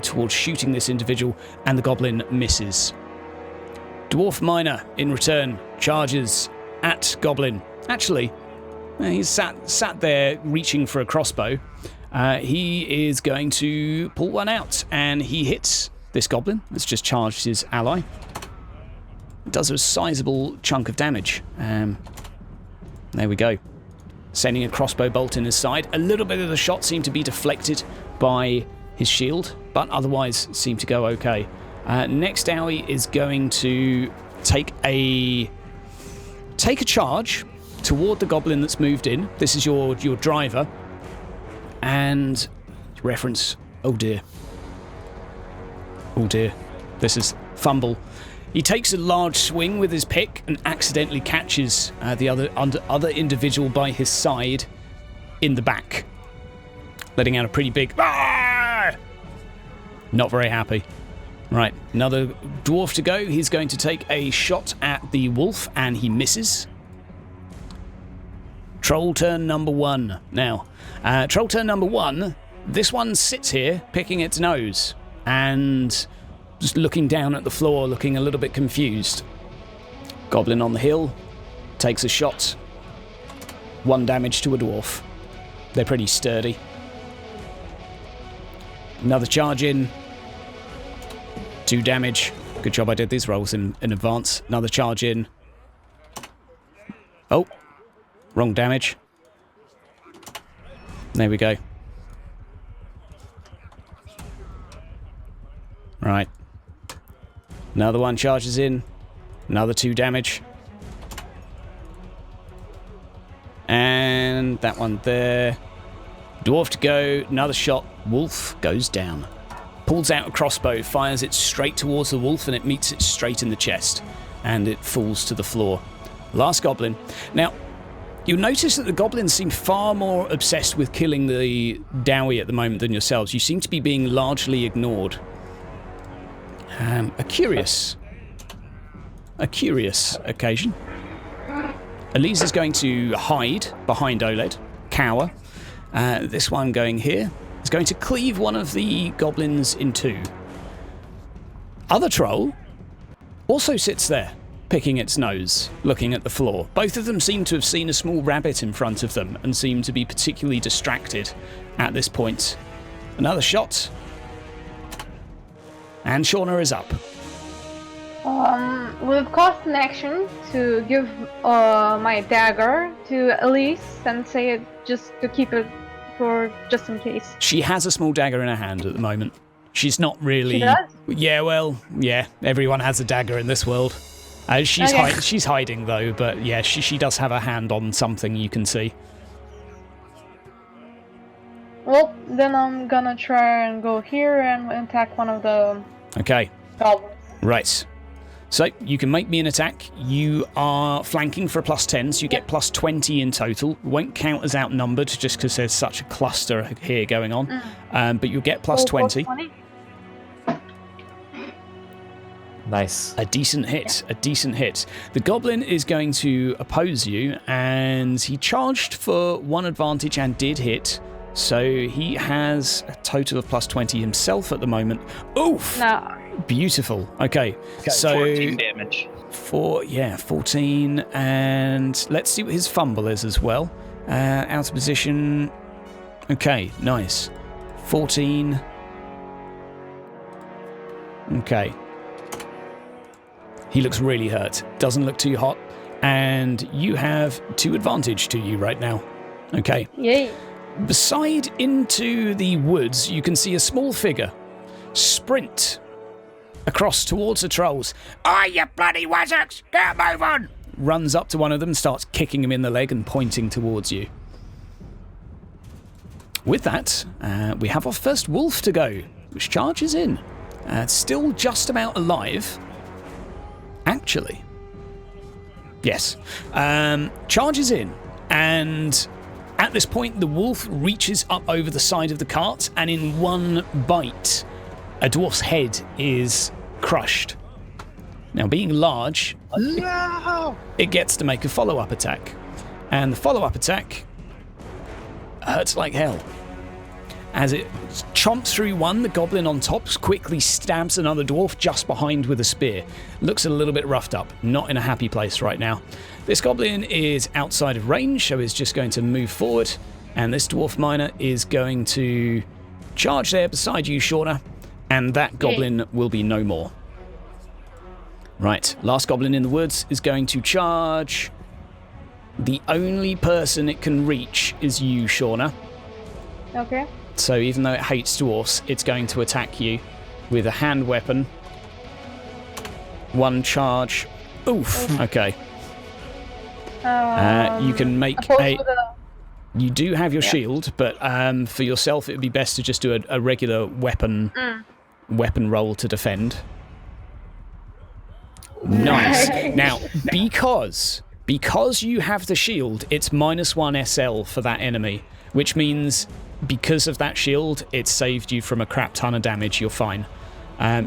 towards shooting this individual, and the goblin misses. Dwarf miner, in return, charges at goblin. Actually, he's sat there reaching for a crossbow. He is going to pull one out, and he hits this goblin that's just charged his ally. Does a sizable chunk of damage. There we go. Sending a crossbow bolt in his side. A little bit of the shot seemed to be deflected by his shield, but otherwise seemed to go okay. Next, Owie is going to take a charge toward the goblin that's moved in. This is your driver. and reference. Oh dear. Oh dear. This is fumble. He takes a large swing with his pick and accidentally catches the other individual by his side in the back, letting out a pretty big. Ah! Not very happy. Right, another dwarf to go. He's going to take a shot at the wolf, and he misses. Troll turn number 1. Now, troll turn number 1, this one sits here, picking its nose, and just looking down at the floor, looking a little bit confused. Goblin on the hill, takes a shot. 1 damage to a dwarf. They're pretty sturdy. Another charge in. 2 damage. Good job I did these rolls in advance. Another charge in. Oh. Wrong damage. There we go. Right. Another one charges in. Another 2 damage. And that one there. Dwarf to go. Another shot. Wolf goes down. Pulls out a crossbow, fires it straight towards the wolf, and it meets it straight in the chest. And it falls to the floor. Last goblin. Now, you'll notice that the goblins seem far more obsessed with killing the Dowie at the moment than yourselves. You seem to be being largely ignored. A curious occasion. Elise is going to hide behind OLED, cower. This one going here is going to cleave one of the goblins in 2. Other troll also sits there, picking its nose, looking at the floor. Both of them seem to have seen a small rabbit in front of them and seem to be particularly distracted at this point. Another shot. And Shauna is up. We've cost an action to give my dagger to Elise and say it just to keep it for just in case. She has a small dagger in her hand at the moment. She's not really... She does? Yeah, well, yeah. Everyone has a dagger in this world. She's hiding though, but yeah, she does have a hand on something you can see. Well, then I'm gonna try and go here and attack one of the Okay. goblins. Right. So you can make me an attack. You are flanking for a +10, so you get +20 in total. Won't count as outnumbered just because there's such a cluster here going on. But you'll get +20. Nice. A decent hit, a decent hit. The goblin is going to oppose you, and he charged for 1 advantage and did hit. So he has a total of +20 himself at the moment. Oof! No. Beautiful. Okay, so 14 damage. 14, and let's see what his fumble is as well. Out of position. Okay, nice. 14. Okay. He looks really hurt. Doesn't look too hot, and you have 2 advantage to you right now. Okay. Yay. Beside into the woods, you can see a small figure sprint across towards the trolls. "Oh, you bloody wazzocks! Get a move on!" Runs up to one of them, starts kicking him in the leg and pointing towards you. With that, we have our first wolf to go, which charges in. Still just about alive. Actually. Yes. Charges in, and at this point, the wolf reaches up over the side of the cart, and in one bite, a dwarf's head is crushed. Now, being large, it gets to make a follow-up attack. And the follow-up attack hurts like hell. As it chomps through one, the goblin on top quickly stabs another dwarf just behind with a spear. Looks a little bit roughed up, not in a happy place right now. This goblin is outside of range, so is just going to move forward. And this dwarf miner is going to charge there beside you, Shauna. And that goblin will be no more. Right, last goblin in the woods is going to charge. The only person it can reach is you, Shauna. Okay. So even though it hates dwarfs, it's going to attack you with a hand weapon. 1 charge. Oof. Okay. You can make Opposed with You do have your shield, but for yourself, it would be best to just do a regular weapon roll to defend. Nice. Now, because you have the shield, it's -1 SL for that enemy, which means because of that shield, it saved you from a crap ton of damage. You're fine.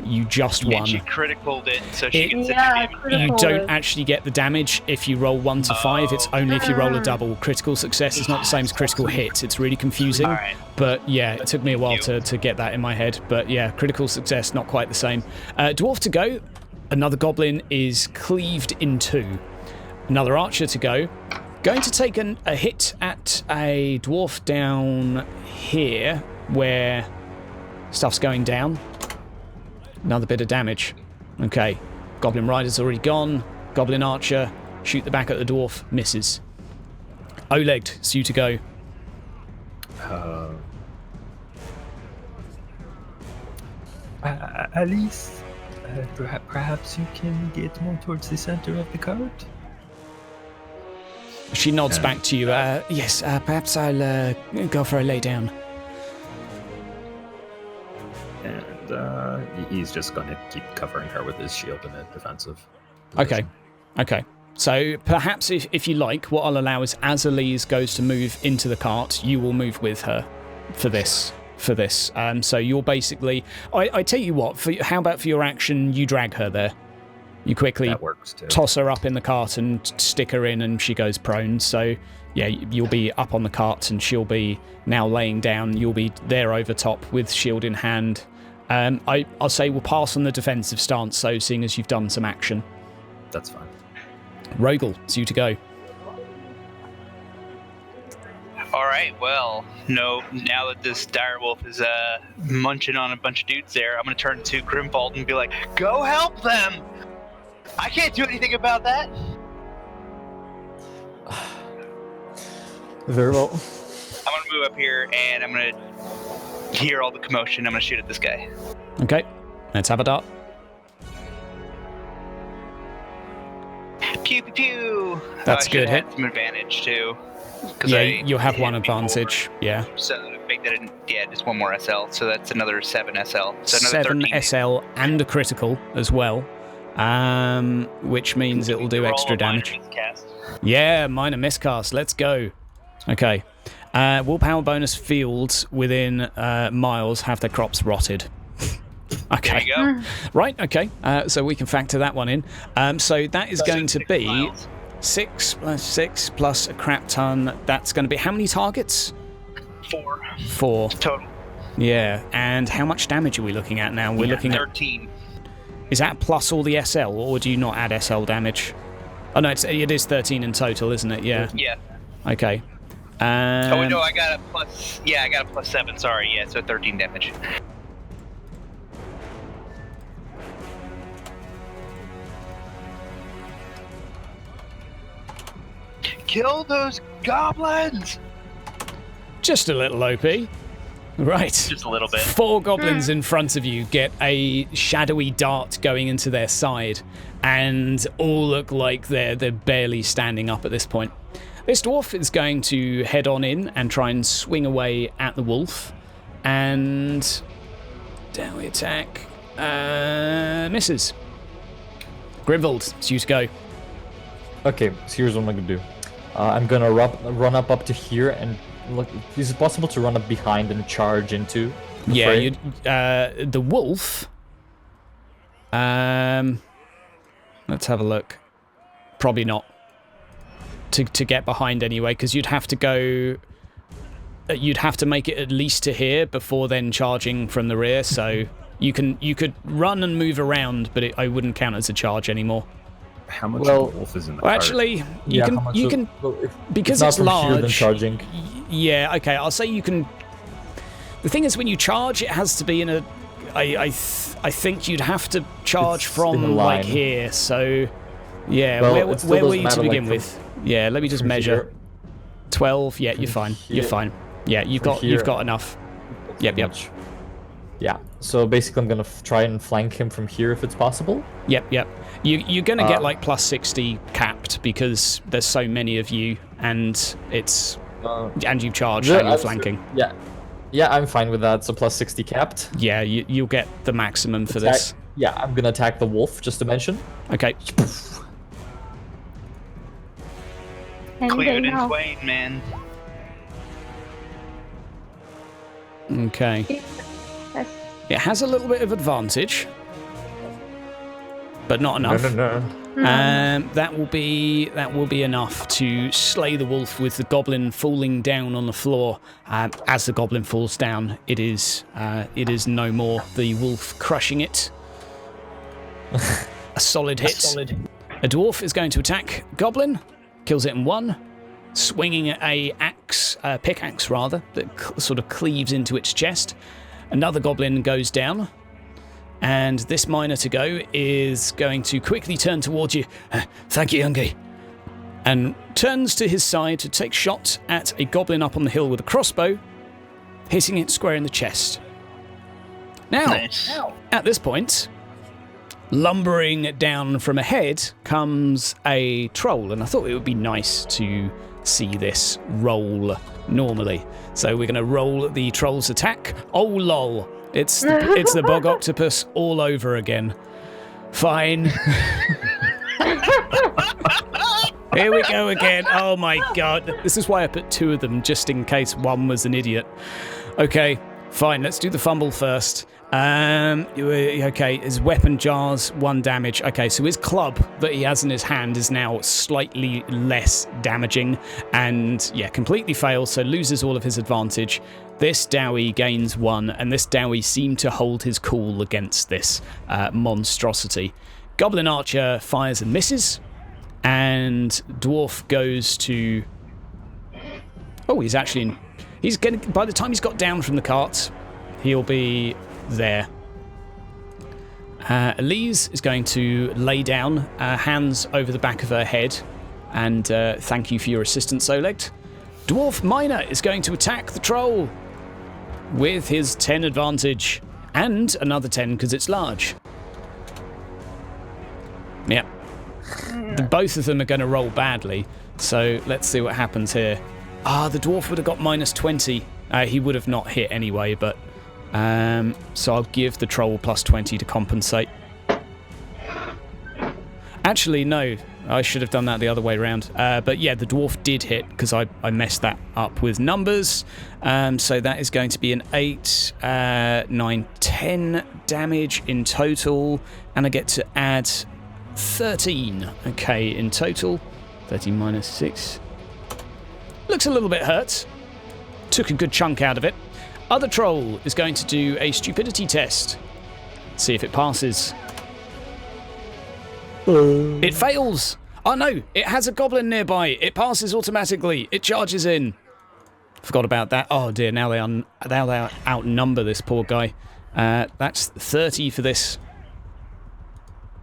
You just won. And she criticaled it, so she gets the damage. You don't actually get the damage if you roll 1 to 5. It's only if you roll a double. Critical success is not the same as critical hit. It's really confusing. Right. But yeah, it took me a while to get that in my head. But yeah, critical success, not quite the same. Dwarf to go. Another goblin is cleaved in 2. Another archer to go. Going to take a hit at a dwarf down here where stuff's going down. Another bit of damage. Okay. Goblin rider's already gone. Goblin archer. Shoot the back at the dwarf. Misses. O-legged. It's you to go. Alice, perhaps you can get more towards the center of the cart? She nods back to you. Yes, perhaps I'll go for a lay down. And he's just going to keep covering her with his shield in a defensive Okay. position. Okay. So perhaps if you like, what I'll allow is as Elise goes to move into the cart, you will move with her for this. So you're basically... I tell you what, how about for your action, you drag her there? You quickly That works too. toss her up in the cart and stick her in and she goes prone. So yeah, you'll be up on the cart and she'll be now laying down. You'll be there over top with shield in hand. I'll say we'll pass on the defensive stance, so seeing as you've done some action. That's fine. Rogel, it's you to go. Alright, well, no, now that this direwolf is munching on a bunch of dudes there, I'm going to turn to Grimwald and be like, go help them! I can't do anything about that! Very well. I'm going to move up here and I'm going to hear all the commotion. I'm going to shoot at this guy. Okay, let's have a dart. Pew pew pew! That's I good should hit. have some advantage too. Yeah, you'll have one advantage. Yeah. So make that just one more SL. So that's another 7 SL. So another 7 13. SL and a critical as well, which means it will do Roll extra a minor damage. miscast. Yeah, minor miscast. Let's go. Okay. Willpower bonus fields within miles have their crops rotted. Okay. There you go. Right, okay. So we can factor that one in. So that is going to 6 be miles. 6 plus a crap ton. That's going to be how many targets? 4 4. total. Yeah. And how much damage are we looking at now? We're looking at... 13. Is that plus all the SL, or do you not add SL damage? Oh, no, it is 13 in total, isn't it? Yeah. Yeah. Okay. Oh, no, I got a plus... Yeah, I got a plus 7, sorry. Yeah, so 13 damage. Kill those goblins! Just a little OP. Right. Just a little bit. 4 goblins in front of you get a shadowy dart going into their side, and all look like they're barely standing up at this point. This dwarf is going to head on in and try and swing away at the wolf, and down we attack. Misses. Grimwald, it's you to go. Okay, so here's what I'm gonna do. I'm gonna run up to here and look. Is it possible to run up behind and charge into? The wolf. Let's have a look. Probably not. To get behind anyway, because you'd have to go. You'd have to make it at least to here before then charging from the rear. So you could run and move around, but I wouldn't count as a charge anymore. How much Well- of the wolf is in the Well, cart? actually, you how can much you of- can well, if because not it's from here, large. then charging. Yeah, okay. I'll say you can. The thing is, when you charge, it has to be in a. I think you'd have to charge It's in a from line. like here. So, yeah. Well, it still where were doesn't you to matter, begin like, with? Yeah. Let me just from measure. here. 12. Yeah, you're From fine. here. You're fine. Yeah, you've From got here. you've got enough. Yep. Yeah. So basically, I'm gonna try and flank him from here if it's possible. Yep. You're gonna get Uh, like plus 60 capped because there's so many of you, and it's And you charge, Yeah, and you're I'm- flanking. Yeah, I'm fine with that. So plus 60 capped. Yeah, you'll get the maximum for Attack- this. Yeah, I'm gonna attack the wolf, just to mention. Okay. And Clear they it in know. twain, man. Okay. Yes. It has a little bit of advantage, but not enough. No. That will be enough to slay the wolf with the goblin falling down on the floor. As the goblin falls down, it is no more. The wolf crushing it. A solid hit. A dwarf is going to attack goblin, kills it in one, swinging a pickaxe rather, that sort of cleaves into its chest. Another goblin goes down. And this miner to go is going to quickly turn towards you. Thank you, Youngie. And turns to his side to take shot at a goblin up on the hill with a crossbow, hitting it square in the chest. Now, Nice. at this point, lumbering down from ahead comes a troll. And I thought it would be nice to see this roll normally. So we're going to roll the troll's attack. Oh, lol. It's the bog octopus all over again. Fine. Here we go again. Oh my god. This is why I put two of them, just in case one was an idiot. Okay, fine. Let's do the fumble first. Okay, his weapon jars 1 damage. Okay, so his club that he has in his hand is now slightly less damaging. And yeah, completely fails, so loses all of his advantage. This Dowie gains 1, and this Dowie seemed to hold his cool against this monstrosity. Goblin Archer fires and misses, and Dwarf goes to... Oh, he's actually in... He's getting... By the time he's got down from the cart, he'll be there. Elise is going to lay down, hands over the back of her head, and thank you for your assistance, Oleg. Dwarf Miner is going to attack the troll with his 10 advantage, and another 10 because it's large. Yep. Both of them are going to roll badly, so let's see what happens here. The dwarf would have got minus 20. He would have not hit anyway, but... so I'll give the troll plus 20 to compensate. Actually, no. I should have done that the other way around. But yeah, the dwarf did hit because I messed that up with numbers. So that is going to be an 8, 9, 10 damage in total. And I get to add 13. Okay, in total. 13 minus 6. Looks a little bit hurt. Took a good chunk out of it. Other troll is going to do a stupidity test. See if it passes. It fails! Oh no, it has a goblin nearby. It passes automatically. It charges in. Forgot about that. Oh dear, now they outnumber this poor guy. That's 30 for this.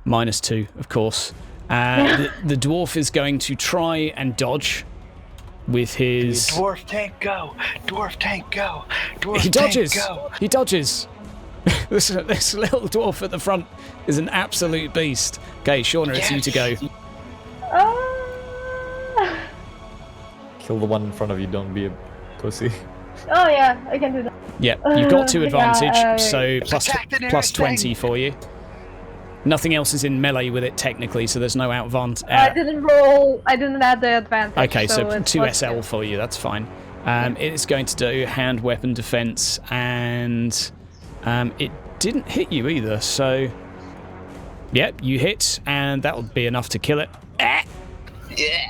Minus 2, of course. The dwarf is going to try and dodge with his... Dwarf tank go! Dwarf tank go! Dwarf He dodges! tank go! He dodges! This little dwarf at the front is an absolute beast. Okay, Shauna, it's you to go. Kill the one in front of you, don't be a pussy. Oh yeah, I can do that. Yep, you've got 2 advantage, Yeah, so plus attack the plus nearest 20 for you. Nothing else is in melee with it technically, so there's no outadvantage. I didn't roll. I didn't add the advantage. Okay, so it's 2 plus SL 2. for you, that's fine. It's going to do hand weapon defense, and it didn't hit you either, so... Yep, you hit, and that will be enough to kill it. Yeah.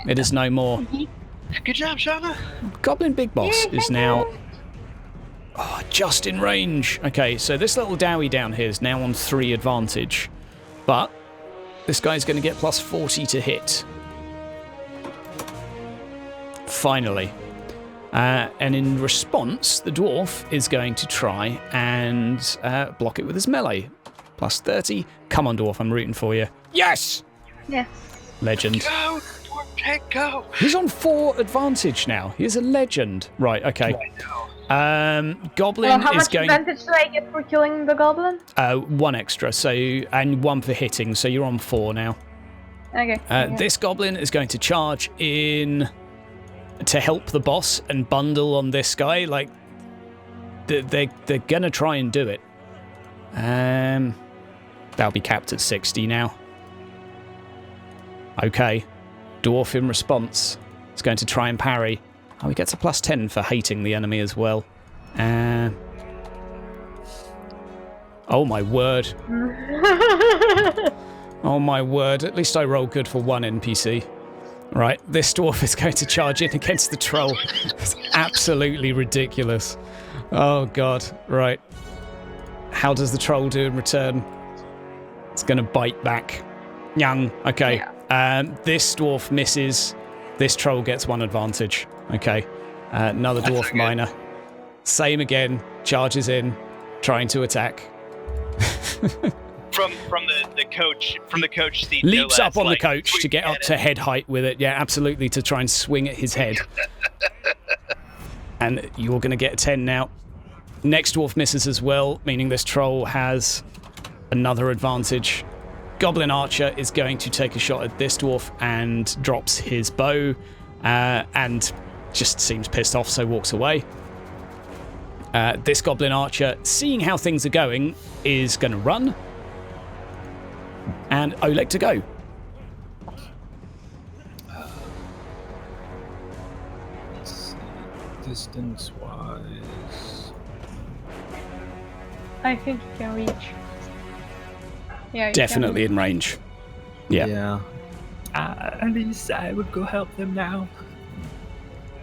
It is no more. Good job, Shauna. Goblin Big Boss is now just in range. Okay, so this little Dowie down here is now on 3 advantage. But this guy's going to get plus 40 to hit. Finally. And in response, the dwarf is going to try and block it with his melee. Plus 30. Come on, dwarf, I'm rooting for you. Yes! Yes. Legend. Go! Dwarf tank go! He's on 4 advantage now. He's a legend. Right, okay. Goblin Well, how is much going... advantage do I get for killing the goblin? 1 extra, so and 1 for hitting, so you're on 4 now. Okay. This goblin is going to charge in to help the boss and bundle on this guy, like, they're gonna try and do it. That'll be capped at 60 now. Okay. Dwarf in response is going to try and parry. Oh, he gets a +10 for hating the enemy as well. Oh my word. Oh my word. At least I roll good for one NPC. Right, this dwarf is going to charge in against the troll. It's absolutely ridiculous. Oh god. Right. How does the troll do in return? It's going to bite back. Young. Okay. Yeah. This dwarf misses. This troll gets one advantage. Okay. Another dwarf okay. Minor. Same again. Charges in, trying to attack. From the coach seat. Leaps up on the coach to get up to head height with it. Yeah, absolutely, to try and swing at his head. And you're going to get a 10 now. Next dwarf misses as well, meaning this troll has another advantage. Goblin Archer is going to take a shot at this dwarf and drops his bow and just seems pissed off, so walks away. This Goblin Archer, seeing how things are going, is going to run. And Oleg to go. Distance-wise... I think you can reach. Yeah, definitely in range. Yeah. At least I would go help them now.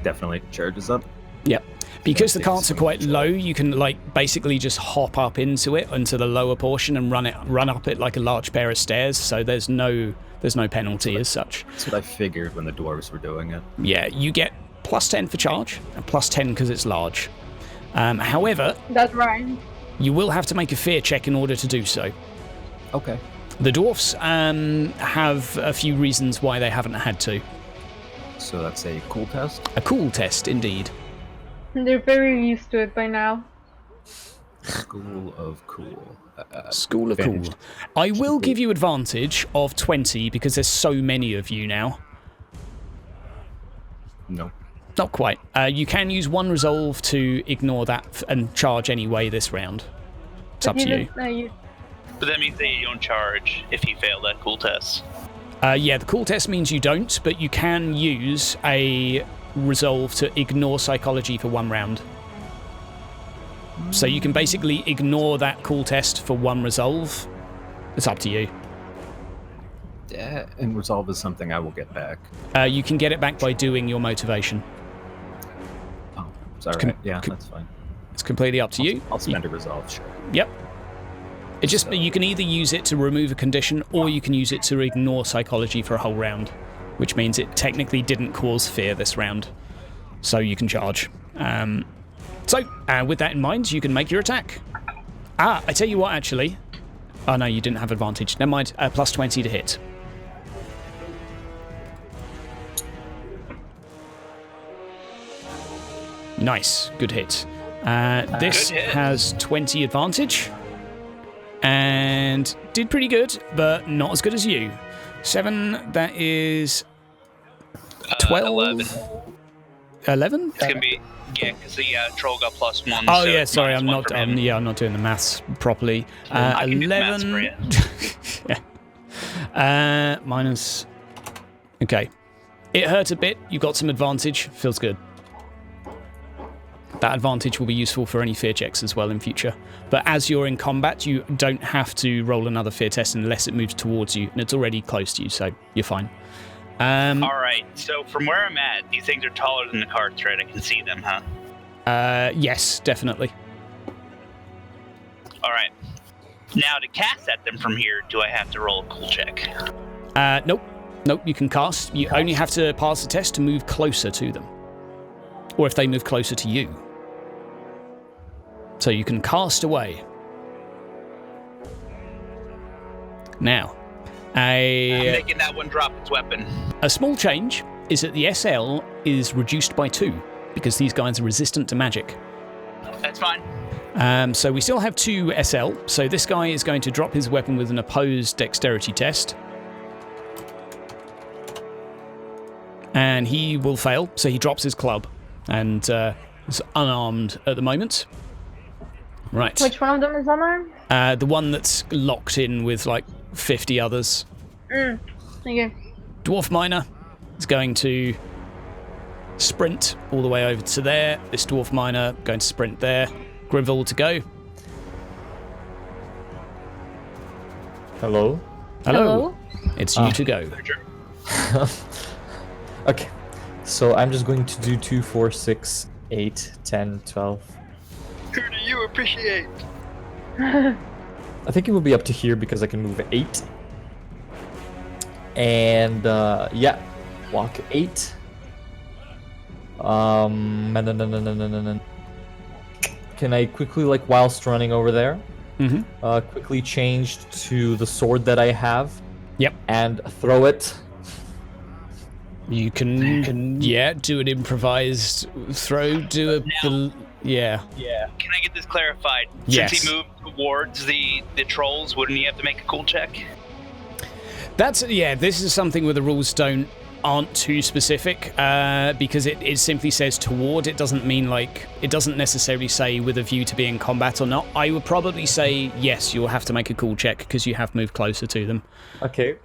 Definitely charges up. Yep. Because the carts are quite low, you can like basically just hop up into it, into the lower portion, and run up it like a large pair of stairs. So there's no penalty as such. That's what I figured when the dwarves were doing it. Yeah, you get +10 for charge and +10 because it's large. However, that's right. You will have to make a fear check in order to do so. Okay. The dwarfs have a few reasons why they haven't had to. So that's a cool test? A cool test, indeed. They're very used to it by now. School of Cool. School of Cool. I will give you advantage of 20 because there's so many of you now. No. Not quite. You can use one resolve to ignore that and charge anyway this round. It's up to you. But that means that you don't charge if you fail that cool test. Yeah, the cool test means you don't, but you can use a resolve to ignore psychology for one round. So you can basically ignore that cool test for one resolve. It's up to you. And resolve is something I will get back. You can get it back by doing your motivation. Oh, sorry. Yeah, that's fine. It's completely up to you. I'll spend a resolve, sure. Yep. It just you can either use it to remove a condition, or you can use it to ignore psychology for a whole round, which means it technically didn't cause fear this round, so you can charge. With that in mind, you can make your attack. I tell you what, actually. Oh no, you didn't have advantage. Never mind. +20 to hit. Nice, good hit. This has 20 advantage. And did pretty good, but not as good as you. 7, that is 12. 11. 11? It's going to be, yeah, because the troll got +1. Oh, so yeah, sorry, I'm not I'm not doing the maths properly. I can 11. do the maths for you. Yeah. Minus. Okay. It hurt a bit. You got some advantage. Feels good. That advantage will be useful for any fear checks as well in future. But as you're in combat, you don't have to roll another fear test unless it moves towards you, and it's already close to you, so you're fine. All right, so from where I'm at, these things are taller than the carts, right? I can see them, huh? Yes, definitely. All right. Now, to cast at them from here, do I have to roll a cool check? Nope. Nope, you can cast. You only have to pass the test to move closer to them. Or if they move closer to you. So you can cast away. Now, I'm making that one drop its weapon. A small change is that the SL is reduced by 2 because these guys are resistant to magic. That's fine. So we still have 2 SL. So this guy is going to drop his weapon with an opposed dexterity test. and he will fail, so he drops his club and is unarmed at the moment. Right. Which one of them is unarmed? The one that's locked in with like 50 others. Okay. Dwarf Miner is going to sprint all the way over to there. This Dwarf Miner going to sprint there. Grimville to go. Hello? Hello. It's you to go. Okay. So I'm just going to do 2, 4, 6, 8, 10, 12. Who do you appreciate? I think it will be up to here because I can move 8. And yeah, walk 8. Can I quickly, like, whilst running over there, quickly change to the sword that I have? Yep. And throw it. You can do an improvised throw. Yeah. Can I get this clarified? Yes. Since he moved towards the trolls, wouldn't he have to make a cool check? This is something where the rules aren't too specific because it simply says toward. It doesn't mean it doesn't necessarily say with a view to be in combat or not. I would probably say yes, you'll have to make a cool check because you have moved closer to them. Okay.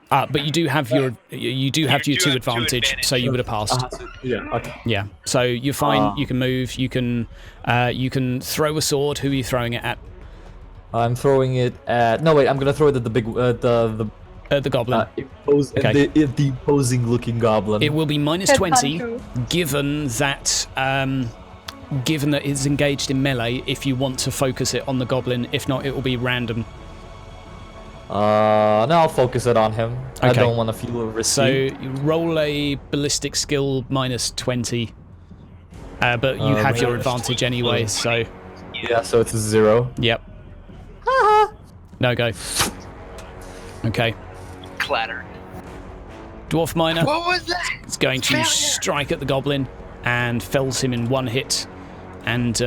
But you do have your two advantage, so you would have passed. Yeah. Okay. Yeah. So you're fine. You can move. You can throw a sword. Who are you throwing it at? I'm throwing it at. No, wait. I'm gonna throw it at the big the goblin. The imposing looking goblin. It will be minus 20, given that it's engaged in melee. If you want to focus it on the goblin, if not, it will be random. No, I'll focus it on him. Okay. I don't want to feel risky. So you roll a ballistic skill minus 20, but you have your advantage anyway. So yeah, so it's a 0. Yep. No go. Okay. Clatter. Dwarf Miner. What was that? Is going to strike at the goblin and fells him in one hit, and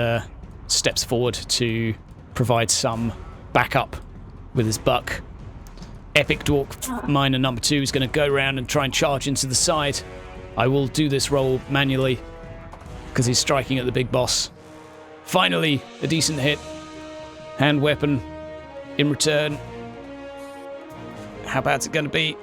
steps forward to provide some backup with his buck. Epic Dwarf Miner number 2 is going to go around and try and charge into the side. I will do this roll manually because he's striking at the big boss. Finally, a decent hit. Hand weapon in return. How bad's it going to be?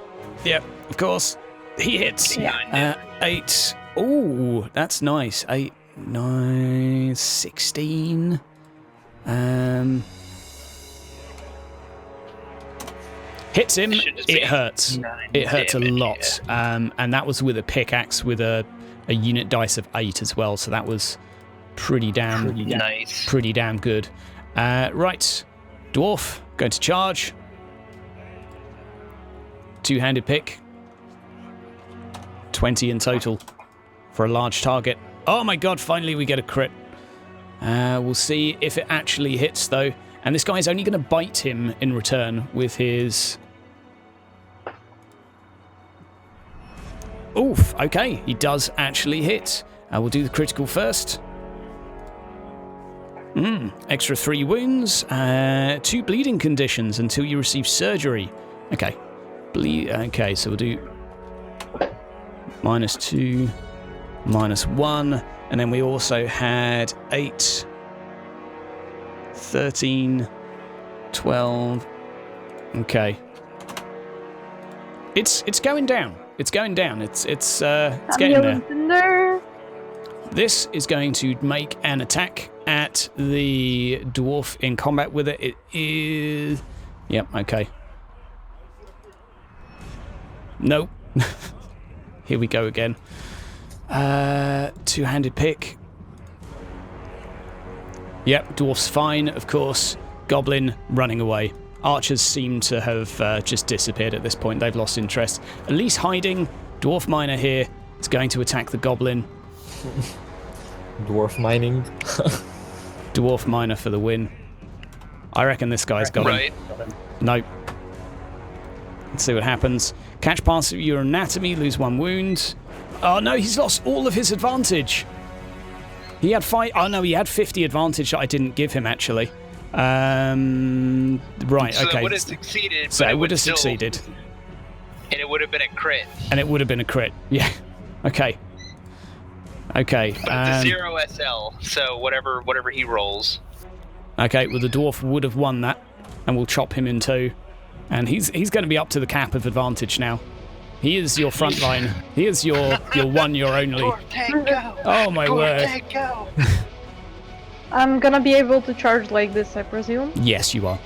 Yep, of course. He hits. 8. Ooh, that's nice. 8, 9, 16. Hits him. It hurts. It hurts a lot. And that was with a pickaxe with a unit dice of 8 as well. So that was pretty damn nice. Pretty damn good. Right. Dwarf, going to charge. Two-handed pick. 20 in total for a large target. Oh my god, finally we get a crit. We'll see if it actually hits though. And this guy's only going to bite him in return with his... Oof, okay, he does actually hit. We'll do the critical first. Extra 3 wounds, 2 bleeding conditions until you receive surgery. Okay. Okay, so we'll do -2, -1, and then we also had 8, 13, 12. Okay. It's going down. It's going down. It's getting there. This is going to make an attack at the dwarf in combat with it. It is... Yep, okay. Nope. Here we go again. Two-handed pick. Yep, dwarf's fine, of course. Goblin running away. Archers seem to have just disappeared at this point. They've lost interest. At least hiding. Dwarf Miner here is going to attack the goblin. Dwarf mining. Dwarf Miner for the win. I reckon this guy's got him. Right. Nope. Let's see what happens. Catch parts of your anatomy, lose 1 wound. Oh no, he's lost all of his advantage. He had 5. Oh no, he had 50 advantage that I didn't give him actually. Right, So okay. it would have succeeded. So but it would have still- succeeded. And it would have been a crit. And it would have been a crit. Yeah. Okay. Okay. But it's a 0 SL, so whatever he rolls. Okay, well the dwarf would have won that, and we'll chop him in two. And he's going to be up to the cap of advantage now. He is your front line. He is your one, your only. Dwarf tank, go! Oh my Dwarf word. tank, go! I'm gonna be able to charge like this, I presume. Yes, you are.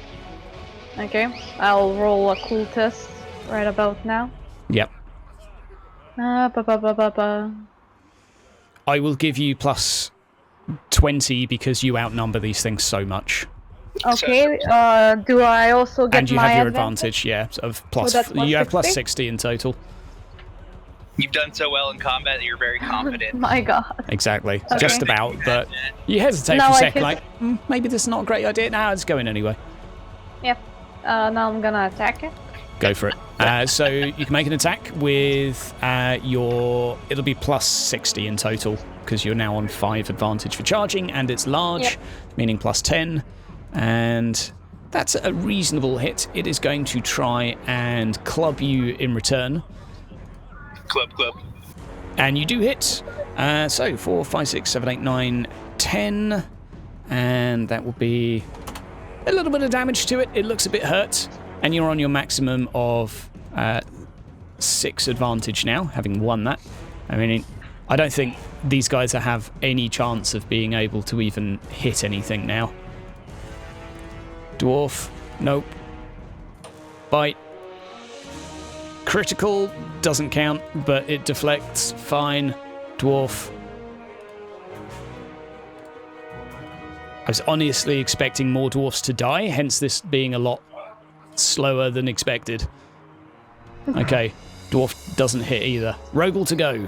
Okay, I'll roll a cool test right about now. Yep. Ba. I will give you plus 20 because you outnumber these things so much. Okay, do I also get And you my have your advantage, yeah, of plus. that's plus You have plus 60? 60 in total. You've done so well in combat that you're very confident. My god. Exactly. Okay. Just about, but you hesitate Now for a I second, can- like, maybe this is not a great idea. Now it's going anyway. Yep. Now I'm gonna attack it. Go for it. So you can make an attack with it'll be plus 60 in total, because you're now on 5 advantage for charging, and it's large, Yep. meaning plus 10. And that's a reasonable hit. It is going to try and club you in return. Club. And you do hit. So 4, 5, 6, 7, 8, 9, 10. And that will be a little bit of damage to it. It looks a bit hurt. And you're on your maximum of 6 advantage now, having won that. I mean, I don't think these guys have any chance of being able to even hit anything now. Dwarf, nope. Bite. Critical doesn't count, but it deflects. Fine. Dwarf. I was honestly expecting more dwarfs to die, hence this being a lot slower than expected. Okay, dwarf doesn't hit either. Rogel to go.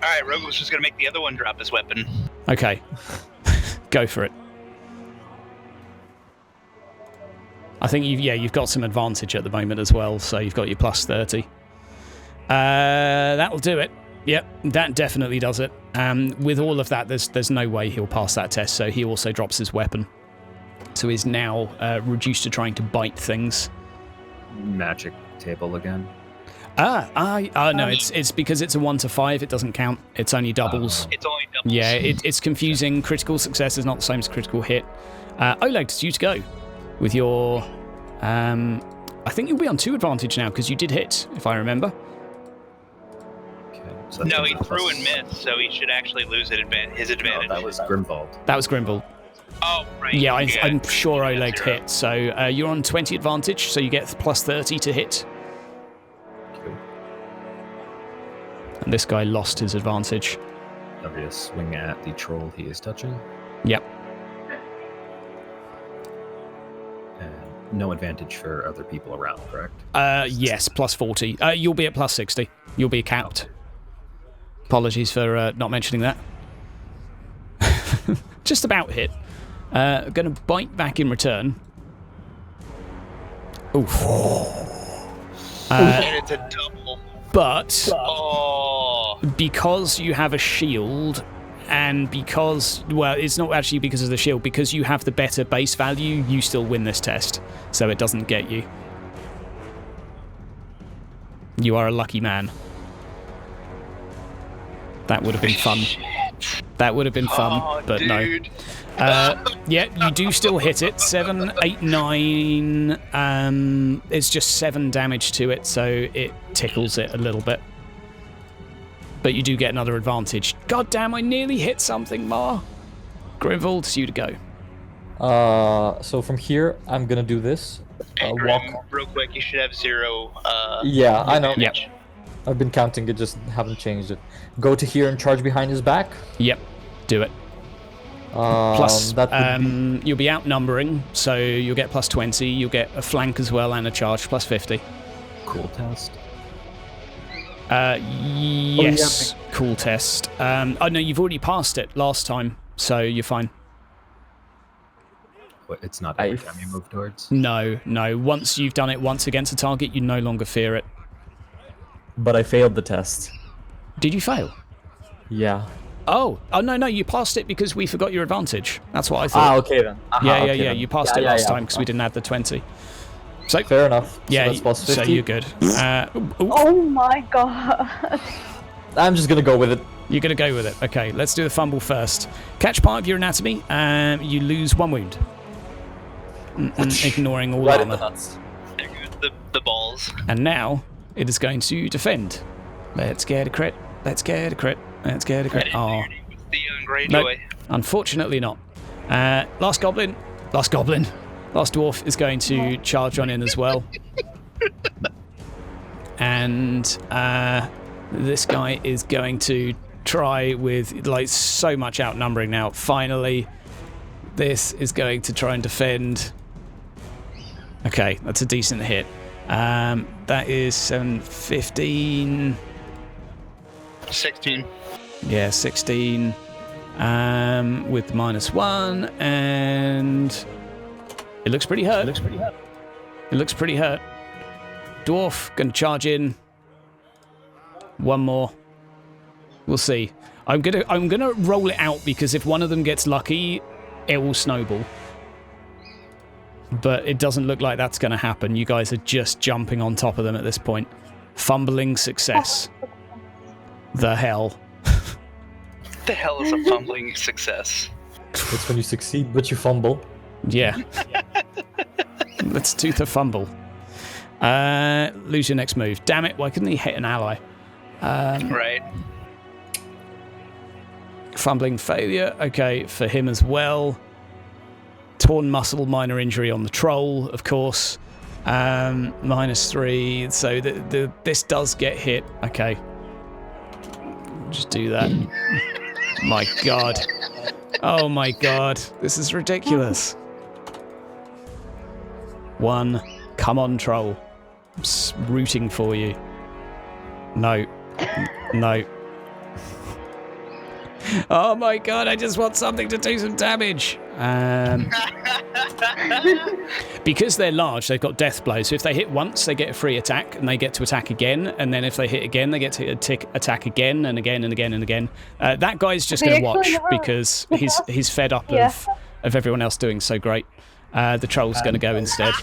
Alright, Rogel's just gonna make the other one drop his weapon. Okay, go for it. I think you've got some advantage at the moment as well, so you've got your plus 30. That'll do it. Yep, that definitely does it. With all of that, there's no way he'll pass that test, so he also drops his weapon. So he's now reduced to trying to bite things. Magic table again. No, it's because it's a 1 to 5, it doesn't count. It's only doubles. It's only doubles. Yeah, it's confusing. Critical success is not the same as critical hit. Oleg, it's you to go. With your... I think you'll be on 2 advantage now, because you did hit, if I remember. Okay. So No, he that's threw plus- and missed, so he should actually lose his advantage. No, that was Grimwald. That was Grimble. Oh, right. Yeah, I'm sure You got Oleg 0. hit. So you're on 20 advantage, so you get plus 30 to hit. Okay. And this guy lost his advantage. That'll be a swing at the troll he is touching. Yep. And no advantage for other people around, correct? Yes, plus 40. You'll be at plus 60. You'll be capped. Apologies for not mentioning that. Just about hit. Going to bite back in return. Oof. And it's a double. But Oh. because you have a shield, and because, well, it's not actually because of the shield, because you have the better base value, you still win this test. So it doesn't get you. You are a lucky man. That would have been fun. That would have been fun, Oh, but dude. no. Yeah, you do still hit it. 7, 8, 9. It's just 7 damage to it, so it tickles it a little bit. But you do get another advantage. God damn, I nearly hit something, Ma. Grimvold, it's you to go. So from here, I'm gonna do this. Hey, Walk. Grim, real quick, you should have 0. Yeah, I know. Yep. I've been counting it, just haven't changed it. Go to here and charge behind his back. Yep, do it. Plus, that would be... you'll be outnumbering, so you'll get plus 20. You'll get a flank as well and a charge, plus 50. Cool test. Yes, cool test. Oh no, you've already passed it last time, so you're fine. What, it's not every time you move towards? No. Once you've done it once against a target, you no longer fear it. But I failed the test. Did you fail? Yeah. Oh no, you passed it because we forgot your advantage. That's what I thought. Okay then. Yeah, okay then. you passed it last time because we didn't add the 20. So Fair enough. So yeah, that's plus 50. so you're good. Oh my god. I'm just gonna go with it. You're going to go with it. Okay, let's do the fumble first. Catch part of your anatomy, and you lose 1 wound. Ignoring all Right in the armor. nuts. There goes the balls. And now it is going to defend. Let's get a crit. Let's get a crit. Let's get a crit. Oh, The Greyjoy. nope, unfortunately not. Last goblin. Last dwarf is going to charge on in as well. And this guy is going to try with like so much outnumbering now. Finally, this is going to try and defend. Okay, that's a decent hit. That is 7, 15. 16. Yeah, 16. With -1, and it looks pretty hurt. It looks pretty hurt. Dwarf gonna charge in. 1 more. We'll see. I'm gonna roll it out because if one of them gets lucky, it will snowball. But it doesn't look like that's gonna happen. You guys are just jumping on top of them at this point. Fumbling success. The hell. The hell is a fumbling success? It's when you succeed, but you fumble. Yeah. Let's do the fumble. Lose your next move. Damn it, why couldn't he hit an ally? Right. Fumbling failure. Okay, for him as well. Torn muscle, minor injury on the troll, of course. -3, so this does get hit. Okay. Just do that. My god. Oh my god. This is ridiculous. 1. Come on, troll. I'm rooting for you. No. No. Oh my god, I just want something to do some damage. Because they're large, they've got death blow. So if they hit once, they get a free attack, and they get to attack again. And then if they hit again, they get to attack again and again and again and again. That guy's just going to watch because he's fed up of everyone else doing so great. The troll's going to go instead.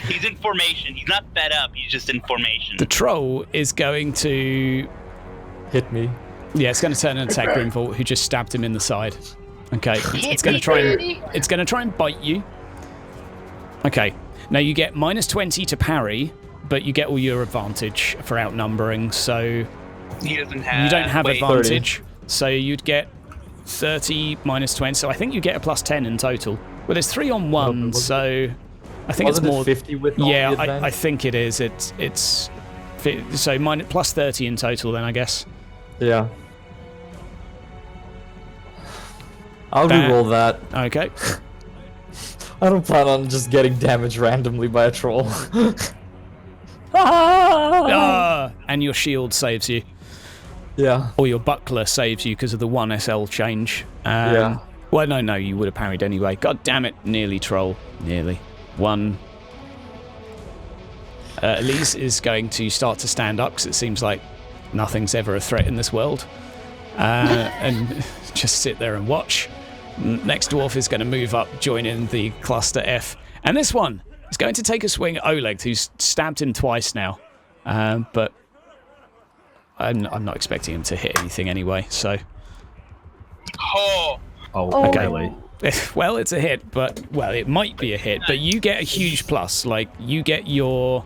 He's in formation. He's not fed up. He's just in formation. The troll is going to Hit me. Yeah, it's going to turn and attack Grimvault, who just stabbed him in the side. Okay, it's going to try and bite you. Okay, now you get -20 to parry, but you get all your advantage for outnumbering. So He doesn't have. you don't have wait, advantage. So you'd get 30 -20. So I think you get a +10 in total. Well, there's 3 on 1, so I think it's Wasn't more. it 50 with all the Yeah, I advantage? think it is. It's so +30 in total. Then I guess. Yeah. I'll That- reroll that. Okay. I don't plan on just getting damaged randomly by a troll. And your shield saves you. Yeah. Or your buckler saves you because of the 1 SL change. Yeah. Well, no, you would have parried anyway. God damn it, nearly troll. Nearly. 1. Elise is going to start to stand up because it seems like nothing's ever a threat in this world. And just sit there and watch. Next dwarf is going to move up, join in the cluster F. And this one is going to take a swing at Oleg, who's stabbed him twice now. But I'm not expecting him to hit anything anyway, so... Oh, Oh, Okay. really? Well, it's a hit, but... Well, it might be a hit, but you get a huge plus. Like, you get your...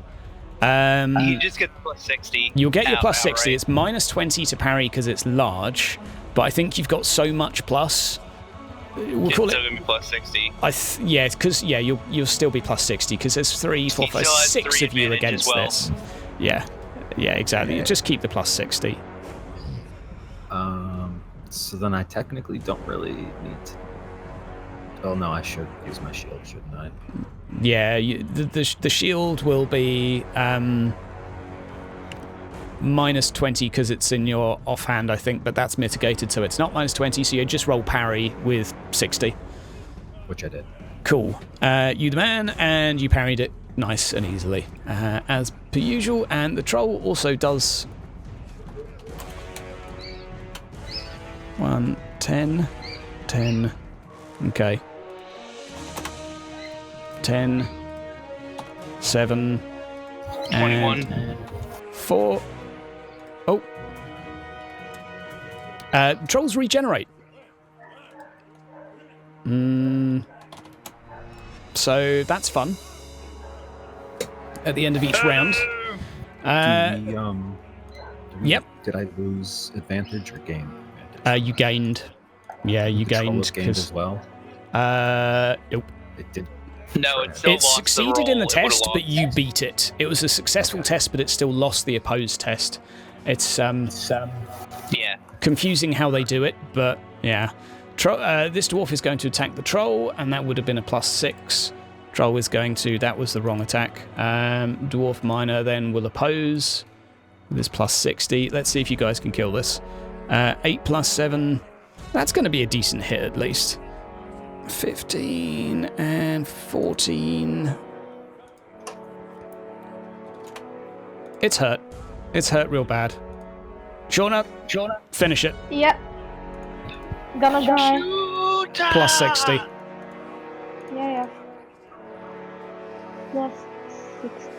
you just get +60. You'll get your Ow, +60. right? It's -20 to parry because it's large, but I think you've got so much plus. We'll It's call still it. gonna be +60. Yeah, because you'll still be +60 because there's 3, 4, He 5, still has 6 3 of you advantage against as well. this. Yeah, exactly. Okay. Just keep the +60. So then I technically don't really need to... Oh no, I should use my shield, shouldn't I? Yeah, the shield will be -20 because it's in your offhand, I think, but that's mitigated, so it's not -20. So you just roll parry with 60. Which I did. Cool. You the man, and you parried it nice and easily, as per usual. And the troll also does 1, 10, 10. Okay. 10, 7, 21. and 4. Oh. Trolls regenerate. So that's fun. At the end of each round. Yep. Did I lose advantage or gain advantage? You gained. Yeah, you The troll gained. was gained as well. Nope. It did. No, it still It lost succeeded the roll. in the It would've test, but lost. you beat it. It was a successful test, but it still lost the opposed test. It's Yeah. confusing how they do it, but yeah. This dwarf is going to attack the troll, and that would have been a +6. Troll is going to... That was the wrong attack. Dwarf minor then will oppose. This +60. Let's see if you guys can kill this. 8 + 7. That's going to be a decent hit at least. 15 and 14. It's hurt. It's hurt real bad. Shauna, finish it. Yep. Gonna die. Shoot! +60. Yeah. Plus 6.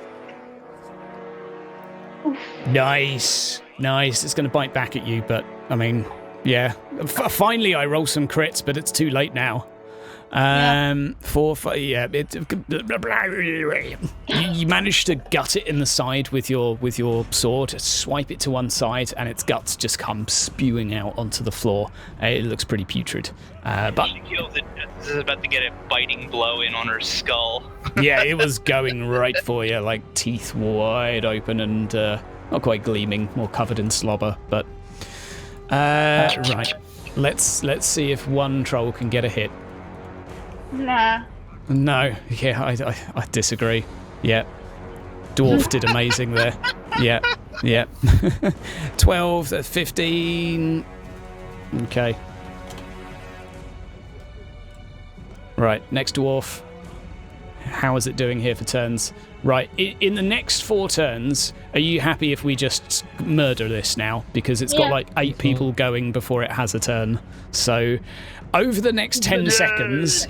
Nice. It's going to bite back at you, but I mean, yeah. Finally, I roll some crits, but it's too late now. 4, 5, yeah. You managed to gut it in the side with your sword, swipe it to one side, and its guts just come spewing out onto the floor. It looks pretty putrid. But She kills it just as it's about to get a biting blow in on her skull. yeah, it was going right for you, like teeth wide open and not quite gleaming, more covered in slobber. But right, let's see if one troll can get a hit. Nah. No, yeah, I disagree. Yeah, dwarf did amazing there. Yeah. 12, 15. Okay. Right, next dwarf. How is it doing here for turns? Right, in the next 4 turns, are you happy if we just murder this now? Because it's got Yeah. like 8 people going before it has a turn. So, over the next 10 seconds,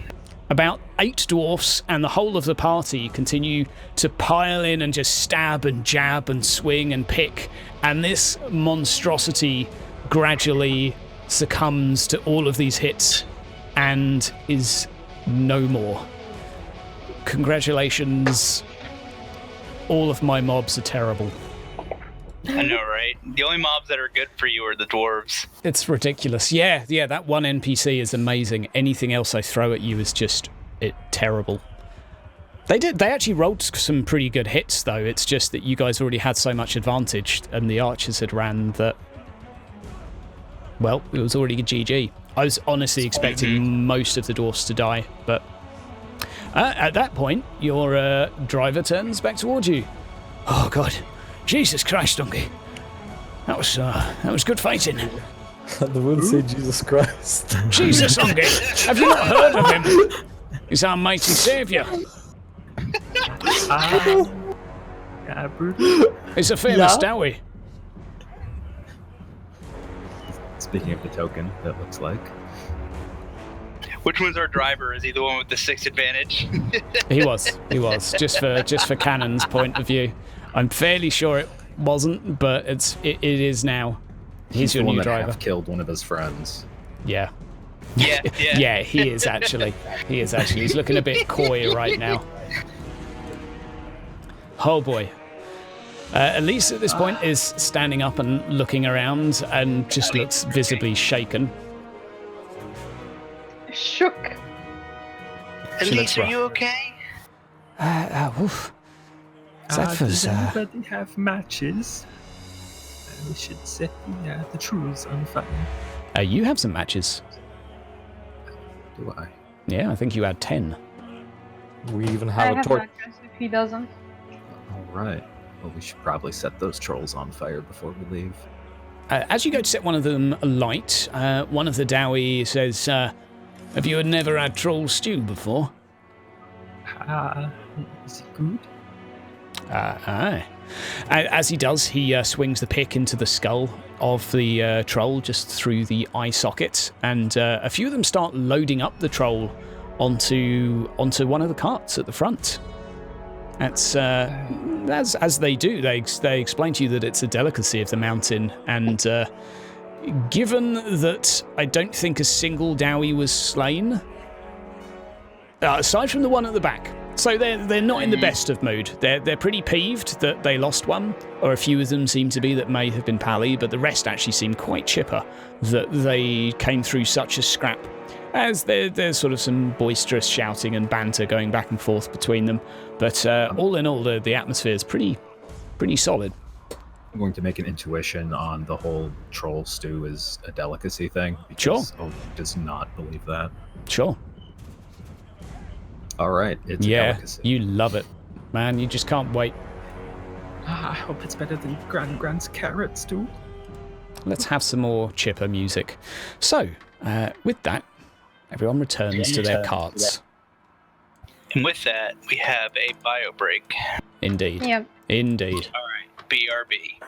about 8 dwarfs and the whole of the party continue to pile in and just stab and jab and swing and pick. And this monstrosity gradually succumbs to all of these hits and is no more. Congratulations. All of my mobs are terrible. I know, right? The only mobs that are good for you are the dwarves. It's ridiculous. Yeah, that one NPC is amazing. Anything else I throw at you is just terrible. They actually rolled some pretty good hits though. It's just that you guys already had so much advantage and the archers had ran that, well, it was already a GG. I was honestly expecting most of the dwarfs to die, but at that point, your driver turns back towards you. Oh god. Jesus Christ, Donkey. That was good fighting. I wouldn't say Jesus Christ. Jesus, Donkey. Have you not heard of him? He's our mighty saviour. Yeah, brutal. He's a famous Yeah? Dowie. Speaking of the token, that looks like. Which one's our driver? Is he the one with the 6 advantage? He was. Just for Cannon's point of view. I'm fairly sure it wasn't, but it is now. He's your the one new that driver. half killed one of his friends. Yeah. yeah. Yeah, he is actually. He's looking a bit coy right now. Oh boy. Elise at this point is standing up and looking around and just looks visibly shaken. Shook. She looks Elise, are rough. you okay? Oof. That was, Does anybody have matches? We should set the trolls on fire. you have some matches. Do I? Yeah, I think you had 10. We even I have a have torch. matches if he doesn't. All right. Well, we should probably set those trolls on fire before we leave. As you go to set one of them alight, one of the Dowie says, have you never had troll stew before? Is it good? Aye. As he does, he swings the pick into the skull of the troll just through the eye socket, and a few of them start loading up the troll onto one of the carts at the front. That's as they do. They explain to you that it's a delicacy of the mountain, and given that I don't think a single Dowie was slain, aside from the one at the back. So they're not in the best of mood. They're pretty peeved that they lost one, or a few of them seem to be that may have been pally, but the rest actually seem quite chipper that they came through such a scrap. As there's sort of some boisterous shouting and banter going back and forth between them, but all in all, the atmosphere is pretty solid. I'm going to make an intuition on the whole troll stew is a delicacy thing. Sure. Because Oleg does not believe that. Sure. All right, it's a Yeah, delicacy. you love it, man. You just can't wait. I hope it's better than Grand's carrots too. Let's have some more chipper music. So, with that, everyone returns to their carts. And with that, we have a bio break. Indeed. Yep. Indeed. All right, BRB.